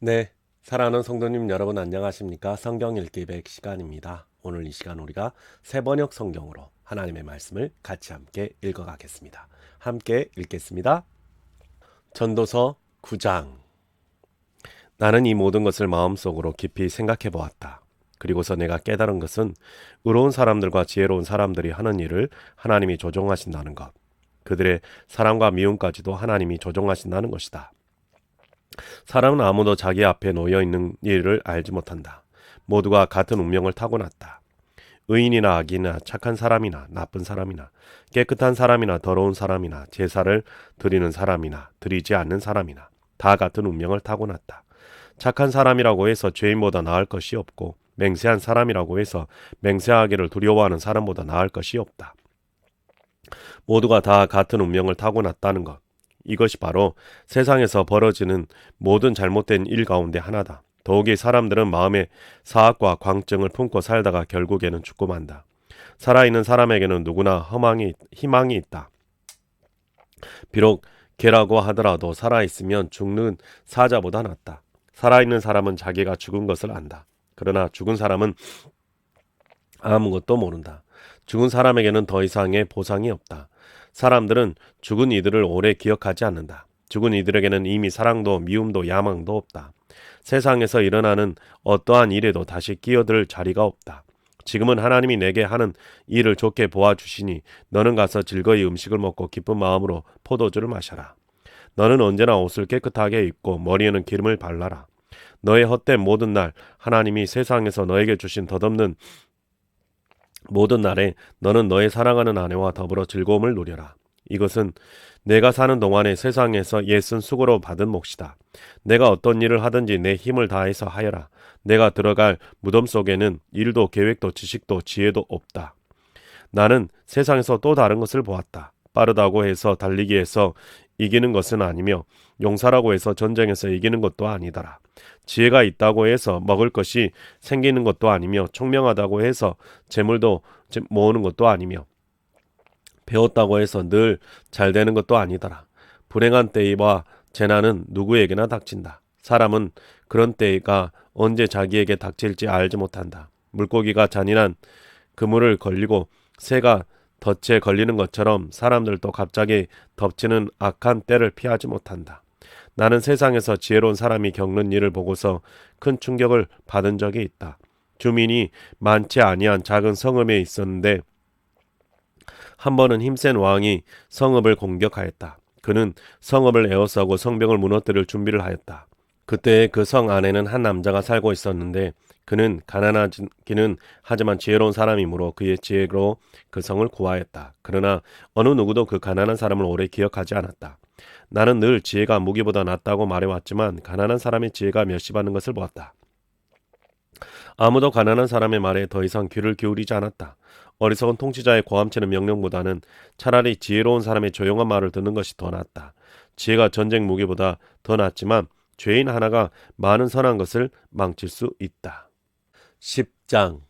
네, 사랑하는 성도님 여러분 안녕하십니까? 성경 읽기 100 시간입니다. 오늘 이 시간 우리가 세번역 성경으로 하나님의 말씀을 같이 함께 읽어가겠습니다. 함께 읽겠습니다. 전도서 9장. 나는 이 모든 것을 마음속으로 깊이 생각해 보았다. 그리고서 내가 깨달은 것은 의로운 사람들과 지혜로운 사람들이 하는 일을 하나님이 조종하신다는 것, 그들의 사랑과 미움까지도 하나님이 조종하신다는 것이다. 사람은 아무도 자기 앞에 놓여 있는 일을 알지 못한다. 모두가 같은 운명을 타고났다. 의인이나 악인이나 착한 사람이나 나쁜 사람이나 깨끗한 사람이나 더러운 사람이나 제사를 드리는 사람이나 드리지 않는 사람이나 다 같은 운명을 타고났다. 착한 사람이라고 해서 죄인보다 나을 것이 없고 맹세한 사람이라고 해서 맹세하기를 두려워하는 사람보다 나을 것이 없다. 모두가 다 같은 운명을 타고났다는 것. 이것이 바로 세상에서 벌어지는 모든 잘못된 일 가운데 하나다. 더욱이 사람들은 마음에 사악과 광증을 품고 살다가 결국에는 죽고 만다. 살아있는 사람에게는 누구나 희망이 있다. 비록 개라고 하더라도 살아있으면 죽는 사자보다 낫다. 살아있는 사람은 자기가 죽은 것을 안다. 그러나 죽은 사람은 아무것도 모른다. 죽은 사람에게는 더 이상의 보상이 없다. 사람들은 죽은 이들을 오래 기억하지 않는다. 죽은 이들에게는 이미 사랑도 미움도 야망도 없다. 세상에서 일어나는 어떠한 일에도 다시 끼어들 자리가 없다. 지금은 하나님이 내게 하는 일을 좋게 보아주시니 너는 가서 즐거이 음식을 먹고 기쁜 마음으로 포도주를 마셔라. 너는 언제나 옷을 깨끗하게 입고 머리에는 기름을 발라라. 너의 헛된 모든 날 하나님이 세상에서 너에게 주신 덧없는 모든 날에 너는 너의 사랑하는 아내와 더불어 즐거움을 누려라. 이것은 내가 사는 동안에 세상에서 애쓴 수고로 받은 몫이다. 내가 어떤 일을 하든지 내 힘을 다해서 하여라. 내가 들어갈 무덤 속에는 일도 계획도 지식도 지혜도 없다. 나는 세상에서 또 다른 것을 보았다. 빠르다고 해서 달리기에서 이기는 것은 아니며 용사라고 해서 전쟁에서 이기는 것도 아니더라. 지혜가 있다고 해서 먹을 것이 생기는 것도 아니며 총명하다고 해서 재물도 모으는 것도 아니며 배웠다고 해서 늘 잘 되는 것도 아니더라. 불행한 때와 재난은 누구에게나 닥친다. 사람은 그런 때가 언제 자기에게 닥칠지 알지 못한다. 물고기가 잔인한 그물을 걸리고 새가 덫에 걸리는 것처럼 사람들도 갑자기 덮치는 악한 때를 피하지 못한다. 나는 세상에서 지혜로운 사람이 겪는 일을 보고서 큰 충격을 받은 적이 있다. 주민이 많지 아니한 작은 성읍에 있었는데 한 번은 힘센 왕이 성읍을 공격하였다. 그는 성읍을 에워싸고 성벽을 무너뜨릴 준비를 하였다. 그때 그 성 안에는 한 남자가 살고 있었는데 그는 가난하기는 하지만 지혜로운 사람이므로 그의 지혜로 그 성을 구하였다. 그러나 어느 누구도 그 가난한 사람을 오래 기억하지 않았다. 나는 늘 지혜가 무기보다 낫다고 말해왔지만 가난한 사람의 지혜가 멸시받는 것을 보았다. 아무도 가난한 사람의 말에 더 이상 귀를 기울이지 않았다. 어리석은 통치자의 고함치는 명령보다는 차라리 지혜로운 사람의 조용한 말을 듣는 것이 더 낫다. 지혜가 전쟁 무기보다 더 낫지만 죄인 하나가 많은 선한 것을 망칠 수 있다. 10장.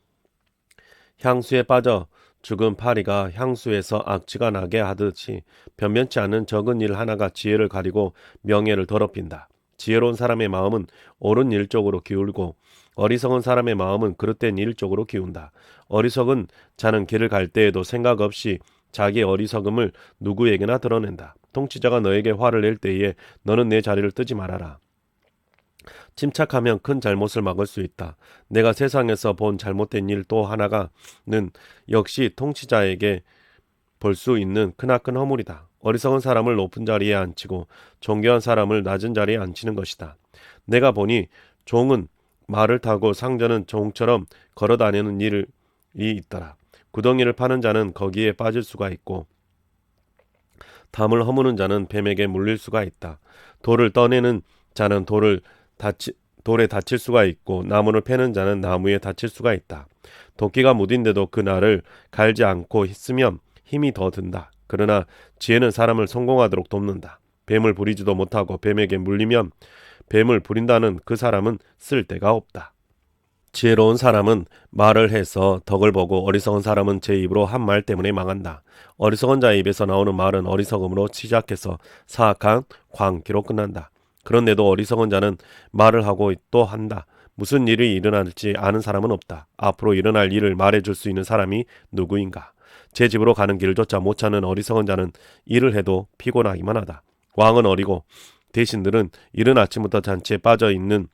향수에 빠져 죽은 파리가 향수에서 악취가 나게 하듯이 변변치 않는 적은 일 하나가 지혜를 가리고 명예를 더럽힌다. 지혜로운 사람의 마음은 옳은 일 쪽으로 기울고 어리석은 사람의 마음은 그릇된 일 쪽으로 기운다. 어리석은 자는 길을 갈 때에도 생각 없이 자기 어리석음을 누구에게나 드러낸다. 통치자가 너에게 화를 낼 때에 너는 내 자리를 뜨지 말아라. 침착하면 큰 잘못을 막을 수 있다. 내가 세상에서 본 잘못된 일 또 하나가는 역시 통치자에게 볼 수 있는 크나큰 허물이다. 어리석은 사람을 높은 자리에 앉히고 존귀한 사람을 낮은 자리에 앉히는 것이다. 내가 보니 종은 말을 타고 상전은 종처럼 걸어다니는 일이 있더라. 구덩이를 파는 자는 거기에 빠질 수가 있고 담을 허무는 자는 뱀에게 물릴 수가 있다. 돌을 떠내는 자는 돌에 다칠 수가 있고 나무를 패는 자는 나무에 다칠 수가 있다. 도끼가 무딘데도 그 날을 갈지 않고 있으면 힘이 더 든다. 그러나 지혜는 사람을 성공하도록 돕는다. 뱀을 부리지도 못하고 뱀에게 물리면 뱀을 부린다는 그 사람은 쓸 데가 없다. 지혜로운 사람은 말을 해서 덕을 보고 어리석은 사람은 제 입으로 한 말 때문에 망한다. 어리석은 자의 입에서 나오는 말은 어리석음으로 시작해서 사악한 광기로 끝난다. 그런데도 어리석은 자는 말을 하고 또 한다. 무슨 일이 일어날지 아는 사람은 없다. 앞으로 일어날 일을 말해줄 수 있는 사람이 누구인가? 제 집으로 가는 길조차 못 찾는 어리석은 자는 일을 해도 피곤하기만 하다. 왕은 어리고 대신들은 이른 아침부터 잔치에 빠져 있는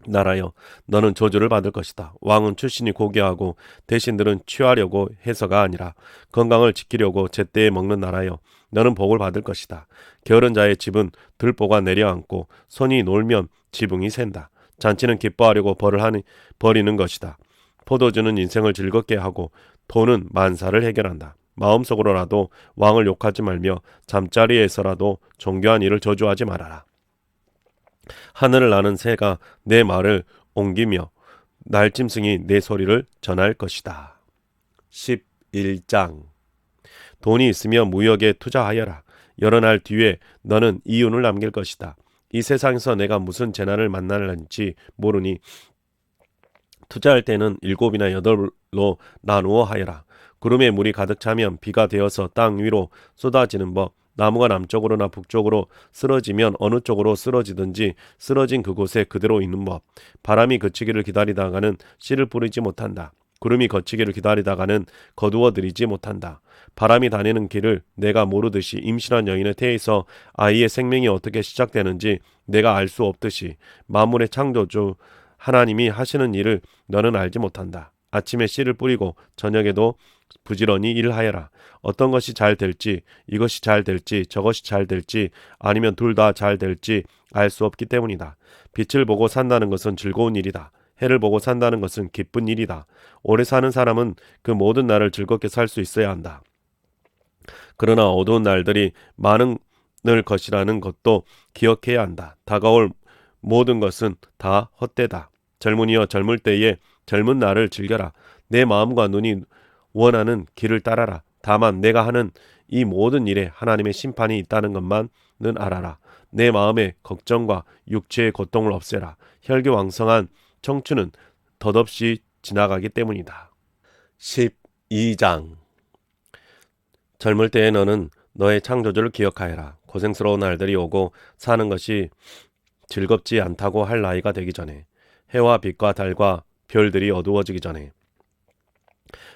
나라여, 너는 저주를 받을 것이다. 왕은 출신이 고귀하고 대신들은 취하려고 해서가 아니라 건강을 지키려고 제때에 먹는 나라여, 너는 복을 받을 것이다. 게으른 자의 집은 들보가 내려앉고 손이 놀면 지붕이 샌다. 잔치는 기뻐하려고 버리는 것이다. 포도주는 인생을 즐겁게 하고 돈은 만사를 해결한다. 마음속으로라도 왕을 욕하지 말며 잠자리에서라도 정교한 일을 저주하지 말아라. 하늘을 나는 새가 내 말을 옮기며 날짐승이 내 소리를 전할 것이다. 11장. 돈이 있으며 무역에 투자하여라. 여러 날 뒤에 너는 이윤을 남길 것이다. 이 세상에서 내가 무슨 재난을 만날는지 모르니 투자할 때는 7이나 8로 나누어 하여라. 구름에 물이 가득 차면 비가 되어서 땅 위로 쏟아지는 법. 나무가 남쪽으로나 북쪽으로 쓰러지면 어느 쪽으로 쓰러지든지 쓰러진 그곳에 그대로 있는 법. 바람이 그치기를 기다리다가는 씨를 뿌리지 못한다. 구름이 거치기를 기다리다가는 거두어들이지 못한다. 바람이 다니는 길을 내가 모르듯이 임신한 여인의 태에서 아이의 생명이 어떻게 시작되는지 내가 알 수 없듯이 만물의 창조주 하나님이 하시는 일을 너는 알지 못한다. 아침에 씨를 뿌리고 저녁에도 부지런히 일하여라. 어떤 것이 잘 될지, 이것이 잘 될지, 저것이 잘 될지, 아니면 둘 다 잘 될지 알 수 없기 때문이다. 빛을 보고 산다는 것은 즐거운 일이다. 해를 보고 산다는 것은 기쁜 일이다. 오래 사는 사람은 그 모든 날을 즐겁게 살 수 있어야 한다. 그러나 어두운 날들이 많을 것이라는 것도 기억해야 한다. 다가올 모든 것은 다 헛되다. 젊은이여, 젊을 때에 젊은 날을 즐겨라. 내 마음과 눈이 원하는 길을 따라라. 다만 내가 하는 이 모든 일에 하나님의 심판이 있다는 것만은 알아라. 내 마음의 걱정과 육체의 고통을 없애라. 혈기왕성한 청춘은 덧없이 지나가기 때문이다. 12장. 젊을 때에 너는 너의 창조주를 기억하여라. 고생스러운 날들이 오고 사는 것이 즐겁지 않다고 할 나이가 되기 전에, 해와 빛과 달과 별들이 어두워지기 전에,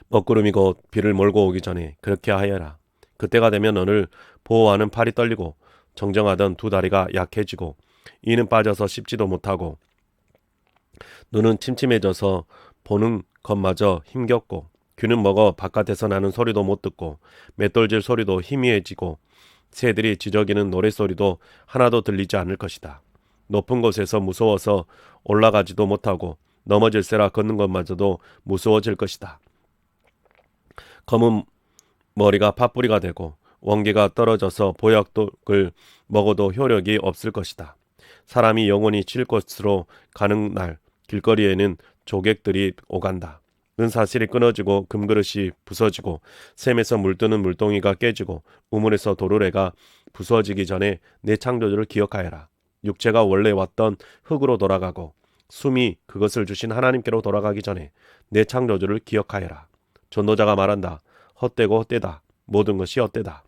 먹구름이 곧 비를 몰고 오기 전에 그렇게 하여라. 그때가 되면 너를 보호하는 팔이 떨리고 정정하던 두 다리가 약해지고 이는 빠져서 씹지도 못하고 눈은 침침해져서 보는 것마저 힘겹고 귀는 먹어 바깥에서 나는 소리도 못 듣고 맷돌질 소리도 희미해지고 새들이 지저귀는 노랫소리도 하나도 들리지 않을 것이다. 높은 곳에서 무서워서 올라가지도 못하고 넘어질세라 걷는 것마저도 무서워질 것이다. 검은 머리가 팥뿌리가 되고 원기가 떨어져서 보약독을 먹어도 효력이 없을 것이다. 사람이 영원히 칠 곳으로 가는 날 길거리에는 조객들이 오간다. 은사슬이 끊어지고 금그릇이 부서지고 샘에서 물뜨는 물동이가 깨지고 우물에서 도르래가 부서지기 전에 내 창조주를 기억하여라. 육체가 원래 왔던 흙으로 돌아가고 숨이 그것을 주신 하나님께로 돌아가기 전에 내 창조주를 기억하여라. 전도자가 말한다. 헛되고 헛되다. 모든 것이 헛되다.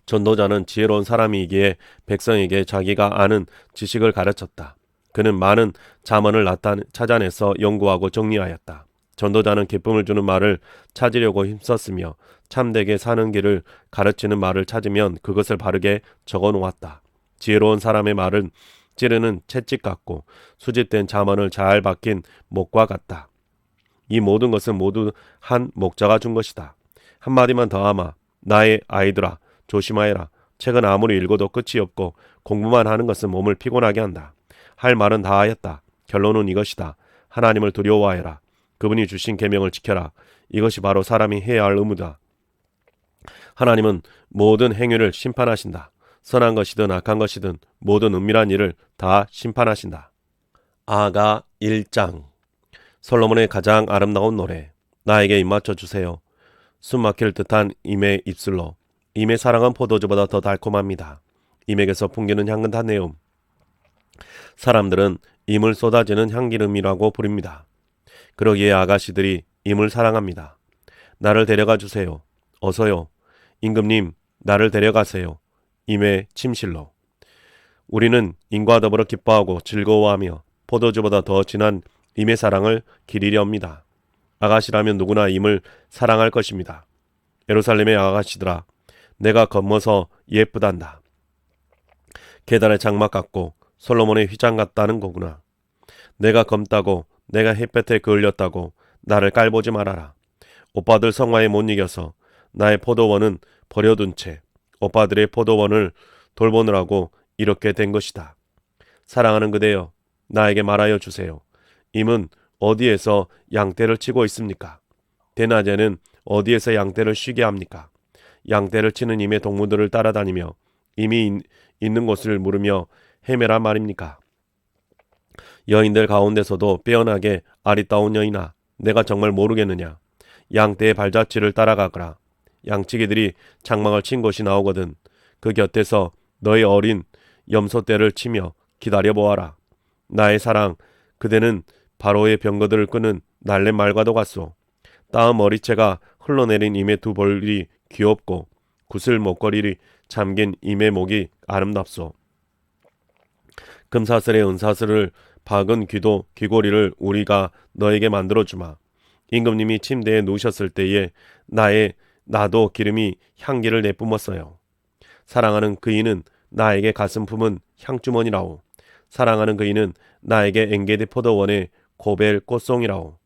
전도자는 지혜로운 사람이기에 백성에게 자기가 아는 지식을 가르쳤다. 그는 많은 잠언을 찾아내서 연구하고 정리하였다. 전도자는 기쁨을 주는 말을 찾으려고 힘썼으며 참되게 사는 길을 가르치는 말을 찾으면 그것을 바르게 적어 놓았다. 지혜로운 사람의 말은 찌르는 채찍 같고 수집된 잠언을 잘 박힌 목과 같다. 이 모든 것은 모두 한 목자가 준 것이다. 한마디만 더 하마. 나의 아이들아, 조심하여라. 책은 아무리 읽어도 끝이 없고 공부만 하는 것은 몸을 피곤하게 한다. 할 말은 다 하였다. 결론은 이것이다. 하나님을 두려워하여라. 그분이 주신 계명을 지켜라. 이것이 바로 사람이 해야 할 의무다. 하나님은 모든 행위를 심판하신다. 선한 것이든 악한 것이든 모든 은밀한 일을 다 심판하신다. 아가 1장. 솔로몬의 가장 아름다운 노래. 나에게 입맞춰 주세요. 숨 막힐 듯한 임의 입술로. 임의 사랑은 포도주보다 더 달콤합니다. 임에게서 풍기는 향은 단내음. 사람들은 임을 쏟아지는 향기름이라고 부릅니다. 그러기에 아가씨들이 임을 사랑합니다. 나를 데려가 주세요. 어서요. 임금님, 나를 데려가세요. 임의 침실로. 우리는 인과 더불어 기뻐하고 즐거워하며 포도주보다 더 진한 임의 사랑을 기리려 합니다. 아가씨라면 누구나 임을 사랑할 것입니다. 예루살렘의 아가씨들아, 내가 검어서 예쁘단다. 계달의 장막 같고 솔로몬의 휘장 같다는 거구나. 내가 검다고, 내가 햇볕에 그을렸다고 나를 깔보지 말아라. 오빠들 성화에 못 이겨서 나의 포도원은 버려둔 채 오빠들의 포도원을 돌보느라고 이렇게 된 것이다. 사랑하는 그대여, 나에게 말하여 주세요. 임은 어디에서 양떼를 치고 있습니까? 대낮에는 어디에서 양떼를 쉬게 합니까? 양떼를 치는 임의 동무들을 따라다니며 임이 있는 곳을 물으며 헤매란 말입니까? 여인들 가운데서도 빼어나게 아리따운 여인아, 내가 정말 모르겠느냐? 양떼의 발자취를 따라가거라. 양치기들이 장막을 친 곳이 나오거든 그 곁에서 너의 어린 염소떼를 치며 기다려보아라. 나의 사랑, 그대는 바로의 병거들을 끄는 날랜 말과도 같소. 따은 머리채가 흘러내린 임의 두 볼이 귀엽고 구슬 목걸이를 잠긴 임의 목이 아름답소. 금사슬에 은사슬을 박은 귀고리를 우리가 너에게 만들어주마. 임금님이 침대에 누우셨을 때에 나도 기름이 향기를 내뿜었어요. 사랑하는 그이는 나에게 가슴 품은 향주머니라오. 사랑하는 그이는 나에게 엥게디 포도원의 고벨 꽃송이라오.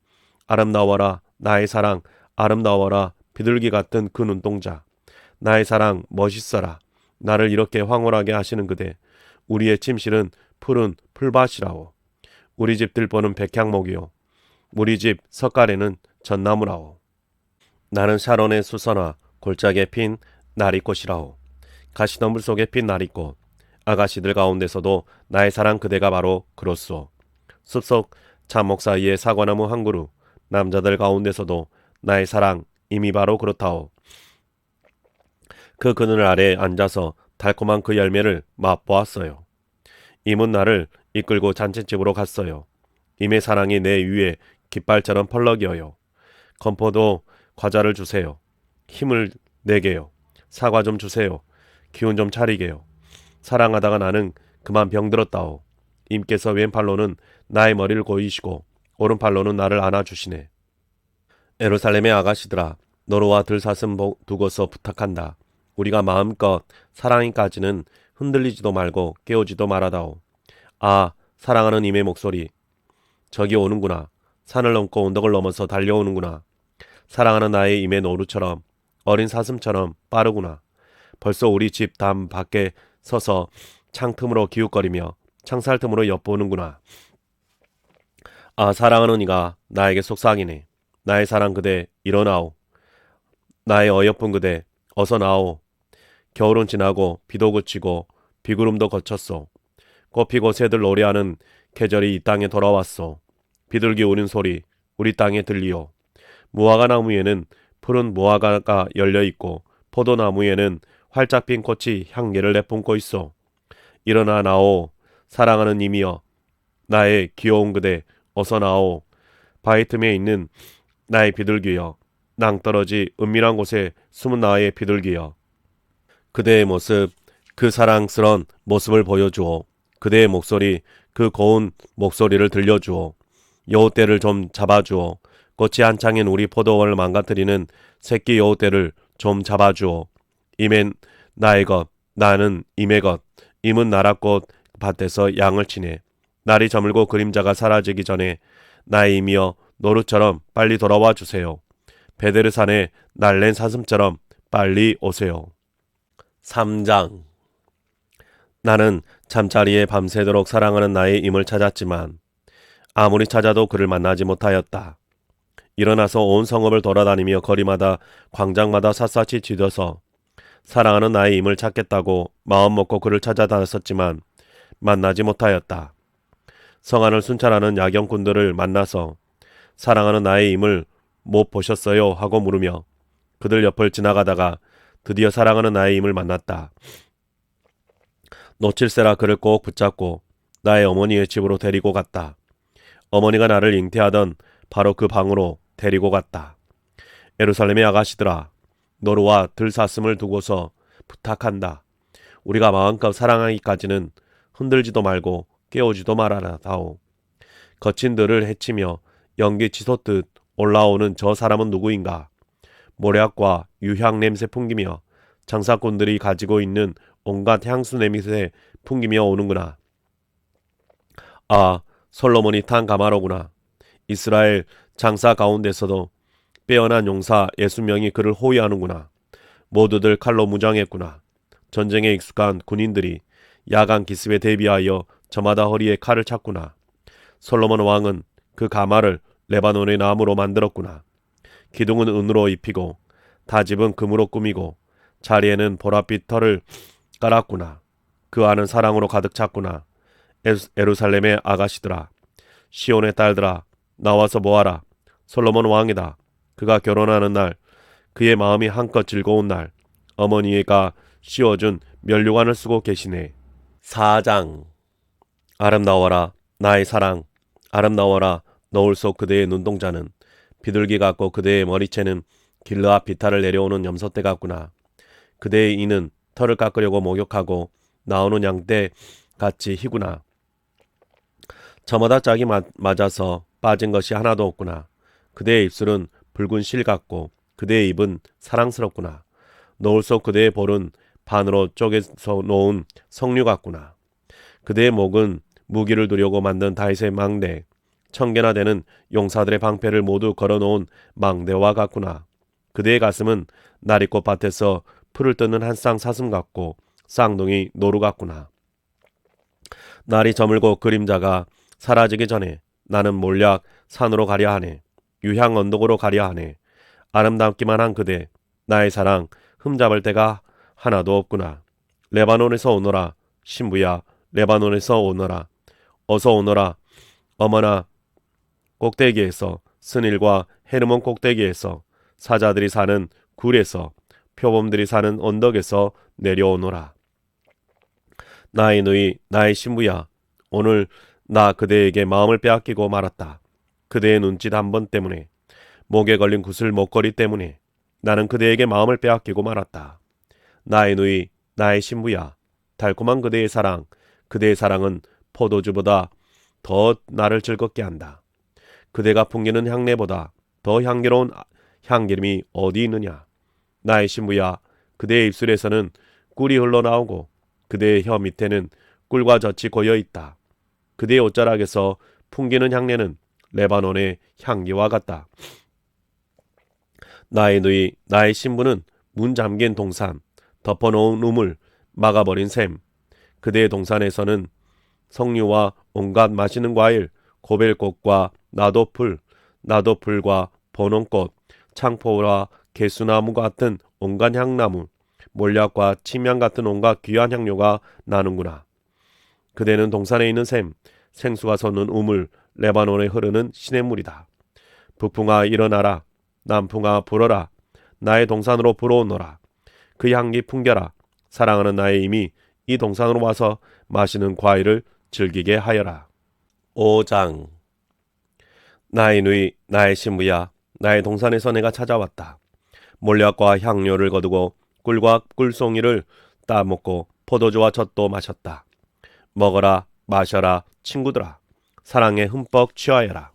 아름다워라 나의 사랑, 아름다워라 비둘기 같은 그 눈동자. 나의 사랑 멋있어라. 나를 이렇게 황홀하게 하시는 그대. 우리의 침실은 푸른 풀밭이라오. 우리 집 들보는 백향목이요. 우리 집 석가래는 전나무라오. 나는 샤론의 수선화 골짜기에 핀 나리꽃이라오. 가시덤불 속에 핀 나리꽃. 아가씨들 가운데서도 나의 사랑 그대가 바로 그렇소. 숲속 잠목 사이에 사과나무 한 그루. 남자들 가운데서도 나의 사랑 이미 바로 그렇다오. 그 그늘 아래 앉아서 달콤한 그 열매를 맛보았어요. 임은 나를 이끌고 잔치집으로 갔어요. 임의 사랑이 내 위에 깃발처럼 펄럭이어요. 건포도 과자를 주세요. 힘을 내게요. 사과 좀 주세요. 기운 좀 차리게요. 사랑하다가 나는 그만 병들었다오. 임께서 왼팔로는 나의 머리를 고이시고 오른팔로는 나를 안아주시네. 예루살렘의 아가씨들아, 너로와 들사슴 두고서 부탁한다. 우리가 마음껏 사랑이까지는 흔들리지도 말고 깨우지도 말아다오. 아, 사랑하는 임의 목소리. 저기 오는구나. 산을 넘고 언덕을 넘어서 달려오는구나. 사랑하는 나의 임의 노루처럼 어린 사슴처럼 빠르구나. 벌써 우리 집 담 밖에 서서 창틈으로 기웃거리며 창살 틈으로 엿보는구나. 아, 사랑하는 이가 나에게 속삭이네. 나의 사랑 그대 일어나오. 나의 어여쁜 그대 어서 나오. 겨울은 지나고 비도 그치고 비구름도 거쳤소. 꽃피고 새들 노래하는 계절이 이 땅에 돌아왔소. 비둘기 우는 소리 우리 땅에 들리오. 무화과 나무에는 푸른 무화과가 열려있고 포도나무에는 활짝 핀 꽃이 향기를 내뿜고 있어. 일어나 나오. 사랑하는 이미여. 나의 귀여운 그대 어서 나오. 바위 틈에 있는 나의 비둘기여. 낭떠러지 은밀한 곳에 숨은 나의 비둘기여. 그대의 모습, 그 사랑스런 모습을 보여주오. 그대의 목소리, 그 고운 목소리를 들려주오. 여우떼를 좀 잡아주오. 꽃이 한창인 우리 포도원을 망가뜨리는 새끼 여우떼를 좀 잡아주오. 임은 나의 것, 나는 임의 것. 임은 나랏꽃 밭에서 양을 치네. 날이 저물고 그림자가 사라지기 전에 나의 임이여 노루처럼 빨리 돌아와 주세요. 베데르산에 날랜 사슴처럼 빨리 오세요. 3장. 나는 잠자리에 밤새도록 사랑하는 나의 임을 찾았지만 아무리 찾아도 그를 만나지 못하였다. 일어나서 온 성읍을 돌아다니며 거리마다 광장마다 샅샅이 뒤져서 사랑하는 나의 임을 찾겠다고 마음먹고 그를 찾아다녔었지만 만나지 못하였다. 성 안을 순찰하는 야경꾼들을 만나서 사랑하는 나의 임을 못 보셨어요? 하고 물으며 그들 옆을 지나가다가 드디어 사랑하는 나의 임을 만났다. 놓칠세라 그를 꼭 붙잡고 나의 어머니의 집으로 데리고 갔다. 어머니가 나를 잉태하던 바로 그 방으로 데리고 갔다. 예루살렘의 아가씨들아, 노루와 들사슴을 두고서 부탁한다. 우리가 마음껏 사랑하기까지는 흔들지도 말고 깨우지도 말아라다오. 거친 들을 헤치며 연기 치솟듯 올라오는 저 사람은 누구인가? 모략과 유향 냄새 풍기며 장사꾼들이 가지고 있는 온갖 향수 냄새 풍기며 오는구나. 아, 솔로몬이 탄 가마로구나. 이스라엘 장사 가운데서도 빼어난 용사 60명이 그를 호위하는구나. 모두들 칼로 무장했구나. 전쟁에 익숙한 군인들이 야간 기습에 대비하여 저마다 허리에 칼을 찼구나. 솔로몬 왕은 그 가마를 레바논의 나무로 만들었구나. 기둥은 은으로 입히고 다집은 금으로 꾸미고 자리에는 보랏빛 털을 깔았구나. 그 안은 사랑으로 가득 찼구나. 에루살렘의 아가씨들아, 시온의 딸들아, 나와서 모아라. 솔로몬 왕이다. 그가 결혼하는 날, 그의 마음이 한껏 즐거운 날, 어머니가 씌워준 면류관을 쓰고 계시네. 4장. 아름다워라 나의 사랑, 아름다워라 너울 속 그대의 눈동자는. 비둘기 같고 그대의 머리채는 길르앗 비탈을 내려오는 염소떼 같구나. 그대의 이는 털을 깎으려고 목욕하고 나오는 양떼 같이 희구나. 저마다 짝이 맞아서 빠진 것이 하나도 없구나. 그대의 입술은 붉은 실 같고 그대의 입은 사랑스럽구나. 노을 속 그대의 볼은 반으로 쪼개서 놓은 석류 같구나. 그대의 목은 무기를 두려고 만든 다윗의 망대, 1000개나 되는 용사들의 방패를 모두 걸어놓은 망대와 같구나. 그대의 가슴은 나리꽃 밭에서 풀을 뜯는 한 쌍 사슴 같고 쌍둥이 노루 같구나. 날이 저물고 그림자가 사라지기 전에 나는 몰약 산으로 가려 하네. 유향 언덕으로 가려 하네. 아름답기만 한 그대, 나의 사랑 흠잡을 데가 하나도 없구나. 레바논에서 오너라. 신부야, 레바논에서 오너라. 어서 오너라. 어머나 꼭대기에서, 스닐과 헤르몬 꼭대기에서, 사자들이 사는 굴에서, 표범들이 사는 언덕에서 내려오너라. 나의 누이, 나의 신부야, 오늘 나 그대에게 마음을 빼앗기고 말았다. 그대의 눈짓 한 번 때문에, 목에 걸린 구슬 목걸이 때문에 나는 그대에게 마음을 빼앗기고 말았다. 나의 누이, 나의 신부야, 달콤한 그대의 사랑, 그대의 사랑은 포도주보다 더 나를 즐겁게 한다. 그대가 풍기는 향내보다 더 향기로운 향기름이 어디 있느냐. 나의 신부야, 그대의 입술에서는 꿀이 흘러나오고 그대의 혀 밑에는 꿀과 젖이 고여있다. 그대의 옷자락에서 풍기는 향내는 레바논의 향기와 같다. 나의 누이, 나의 신부는 문 잠긴 동산, 덮어놓은 우물, 막아버린 샘. 그대의 동산에서는 석류와 온갖 맛있는 과일, 고벨꽃과 나도풀과 번원꽃, 창포와 개수나무 같은 온갖 향나무, 몰약과 침향 같은 온갖 귀한 향료가 나는구나. 그대는 동산에 있는 샘, 생수가 솟는 우물, 레바논에 흐르는 시냇물이다. 북풍아 일어나라. 남풍아 불어라. 나의 동산으로 불어오너라. 그 향기 풍겨라. 사랑하는 나의 임이 이 동산으로 와서 마시는 과일을 즐기게 하여라. 5장. 나의 누이, 나의 신부야, 나의 동산에서 내가 찾아왔다. 몰약과 향료를 거두고 꿀과 꿀송이를 따먹고 포도주와 젖도 마셨다. 먹어라, 마셔라, 친구들아. 사랑에 흠뻑 취하여라.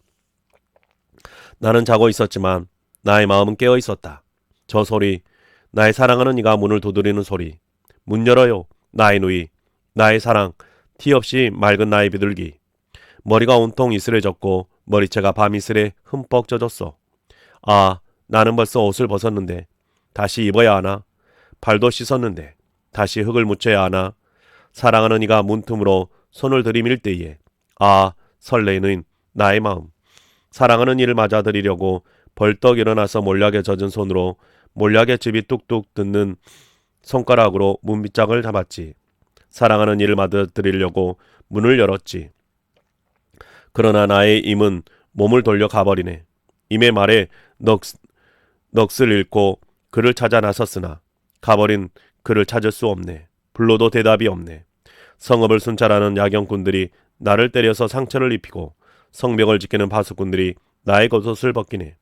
나는 자고 있었지만 나의 마음은 깨어 있었다. 저 소리, 나의 사랑하는 이가 문을 두드리는 소리. 문 열어요, 나의 누이, 나의 사랑, 티 없이 맑은 나의 비둘기. 머리가 온통 이슬에 젖고 머리채가 밤이슬에 흠뻑 젖었어. 아, 나는 벌써 옷을 벗었는데 다시 입어야 하나? 발도 씻었는데 다시 흙을 묻혀야 하나? 사랑하는 이가 문틈으로 손을 들이밀 때에 아, 설레는 나의 마음. 사랑하는 이를 맞아들이려고 벌떡 일어나서 몰약에 젖은 손으로 몰약의 즙이 뚝뚝 듣는 손가락으로 문빗장을 잡았지. 사랑하는 이를 맞아들이려고 문을 열었지. 그러나 나의 임은 몸을 돌려 가버리네. 임의 말에 넋을 잃고 그를 찾아 나섰으나 가버린 그를 찾을 수 없네. 불러도 대답이 없네. 성읍을 순찰하는 야경꾼들이 나를 때려서 상처를 입히고 성벽을 지키는 바수꾼들이 나의 겉옷을 벗기네.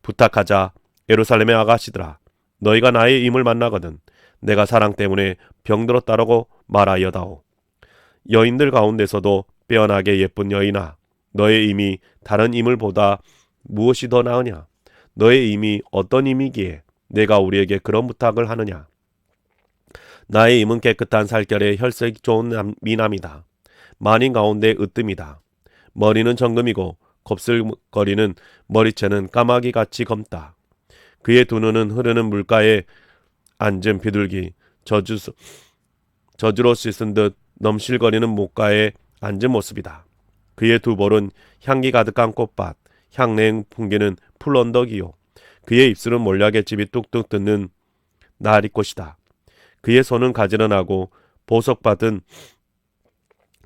부탁하자, 예루살렘의 아가씨들아. 너희가 나의 임을 만나거든 내가 사랑 때문에 병들었다라고 말하여다오. 여인들 가운데서도 빼어나게 예쁜 여인아, 너의 임이 다른 임을보다 무엇이 더 나으냐? 너의 임이 어떤 임이기에 내가 우리에게 그런 부탁을 하느냐? 나의 임은 깨끗한 살결에 혈색 좋은 미남이다. 만인 가운데 으뜸이다. 머리는 정금이고 곱슬거리는 머리채는 까마귀같이 검다. 그의 두 눈은 흐르는 물가에 앉은 비둘기, 저주로 씻은 듯 넘실거리는 목가에 앉은 모습이다. 그의 두 볼은 향기 가득한 꽃밭, 향내에 풍기는 풀언덕이요. 그의 입술은 몰약의 집이 뚝뚝 듣는 나리꽃이다. 그의 손은 가지런하고 보석받은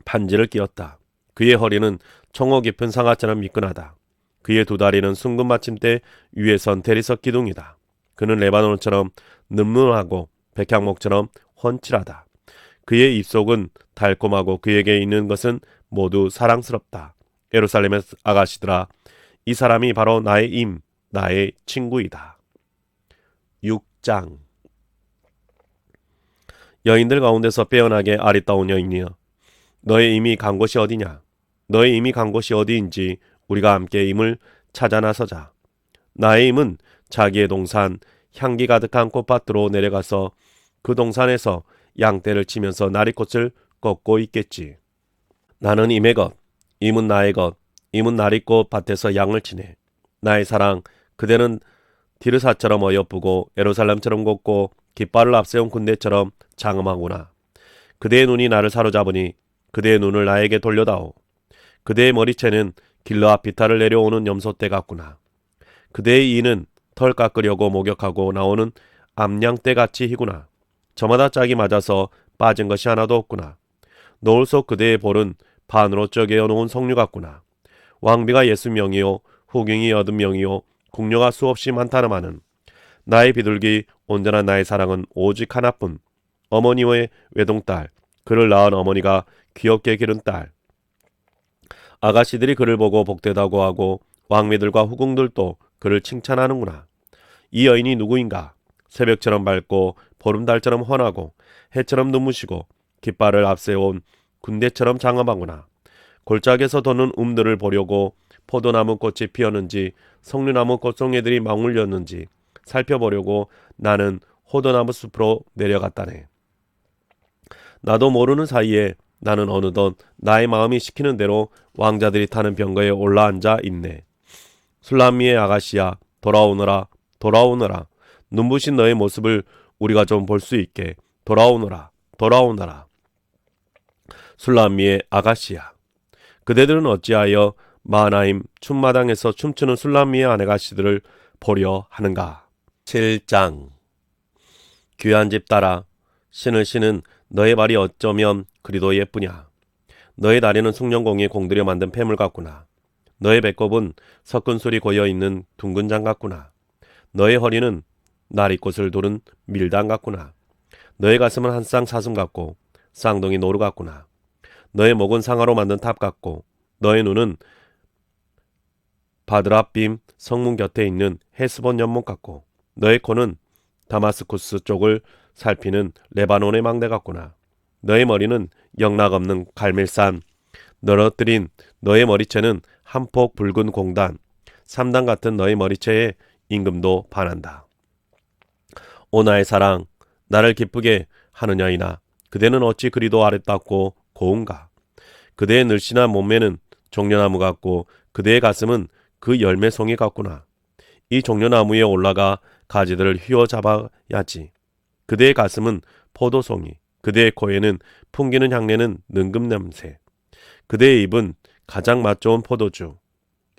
반지를 끼었다. 그의 허리는 청어 깊은 상아처럼 미끈하다. 그의 두 다리는 숭근 마침대 위에 선 대리석 기둥이다. 그는 레바논처럼 늠름하고 백향목처럼 훤칠하다. 그의 입속은 달콤하고 그에게 있는 것은 모두 사랑스럽다. 예루살렘의 아가씨들아, 이 사람이 바로 나의 임, 나의 친구이다. 6장. 여인들 가운데서 빼어나게 아리따운 여인이여, 너의 임이 간 곳이 어디냐? 너의 임이 간 곳이 어디인지 우리가 함께 임을 찾아 나서자. 나의 임은 자기의 동산 향기 가득한 꽃밭으로 내려가서 그 동산에서 양떼를 치면서 나리꽃을 꺾고 있겠지. 나는 임의 것, 임은 나의 것, 임은 나리꽃 밭에서 양을 치네. 나의 사랑, 그대는 디르사처럼 어여쁘고 예루살렘처럼 곱고 깃발을 앞세운 군대처럼 장엄하구나. 그대의 눈이 나를 사로잡으니 그대의 눈을 나에게 돌려다오. 그대의 머리채는 길르앗 비탈을 내려오는 염소떼 같구나. 그대의 이는 털 깎으려고 목욕하고 나오는 암양떼같이 희구나. 저마다 짝이 맞아서 빠진 것이 하나도 없구나. 노을 속 그대의 볼은 반으로 쪼개어 놓은 석류 같구나. 왕비가 60명이요 후궁이 80명이요 궁녀가 수없이 많다는마는 나의 비둘기 온전한 나의 사랑은 오직 하나뿐. 어머니의 외동딸, 그를 낳은 어머니가 귀엽게 기른 딸. 아가씨들이 그를 보고 복되다고 하고 왕비들과 후궁들도 그를 칭찬하는구나. 이 여인이 누구인가? 새벽처럼 밝고 보름달처럼 환하고 해처럼 눈부시고 깃발을 앞세운 군대처럼 장엄하구나. 골짜기에서 도는 움들을 보려고 포도나무 꽃이 피었는지 석류나무 꽃송이들이 맞물렸는지 살펴보려고 나는 호도나무 숲으로 내려갔다네. 나도 모르는 사이에 나는 어느덧 나의 마음이 시키는 대로 왕자들이 타는 병거에 올라앉아 있네. 술람미의 아가씨야, 돌아오너라, 돌아오너라. 눈부신 너의 모습을 우리가 좀 볼 수 있게 돌아오너라, 돌아오너라. 술람미의 아가씨야, 그대들은 어찌하여 마하나임 춤마당에서 춤추는 술람미의 아내가씨들을 보려 하는가. 7장. 귀한 집 딸아, 신을 신은 너의 발이 어쩌면 그리도 예쁘냐. 너의 다리는 숭늉공이 공들여 만든 폐물 같구나. 너의 배꼽은 석근술이 고여있는 둥근 장 같구나. 너의 허리는 나리꽃을 두른 밀당 같구나. 너의 가슴은 한 쌍 사슴 같고 쌍둥이 노루 같구나. 너의 목은 상아로 만든 탑 같고 너의 눈은 바드랍빔 성문 곁에 있는 헤스본 연못 같고 너의 코는 다마스쿠스 쪽을 살피는 레바논의 망대 같구나. 너의 머리는 영락없는 갈멜산 늘어뜨린 너의 머리채는 한 폭 붉은 공단 3단 같은 너의 머리채에 임금도 반한다. 오 나의 사랑, 나를 기쁘게 하느냐이나 그대는 어찌 그리도 아름답고 고운가. 그대의 늘씬한 몸매는 종려나무 같고 그대의 가슴은 그 열매송이 같구나. 이 종려나무에 올라가 가지들을 휘어잡아야지. 그대의 가슴은 포도송이, 그대의 코에는 풍기는 향내는 능금 냄새. 그대의 입은 가장 맛 좋은 포도주.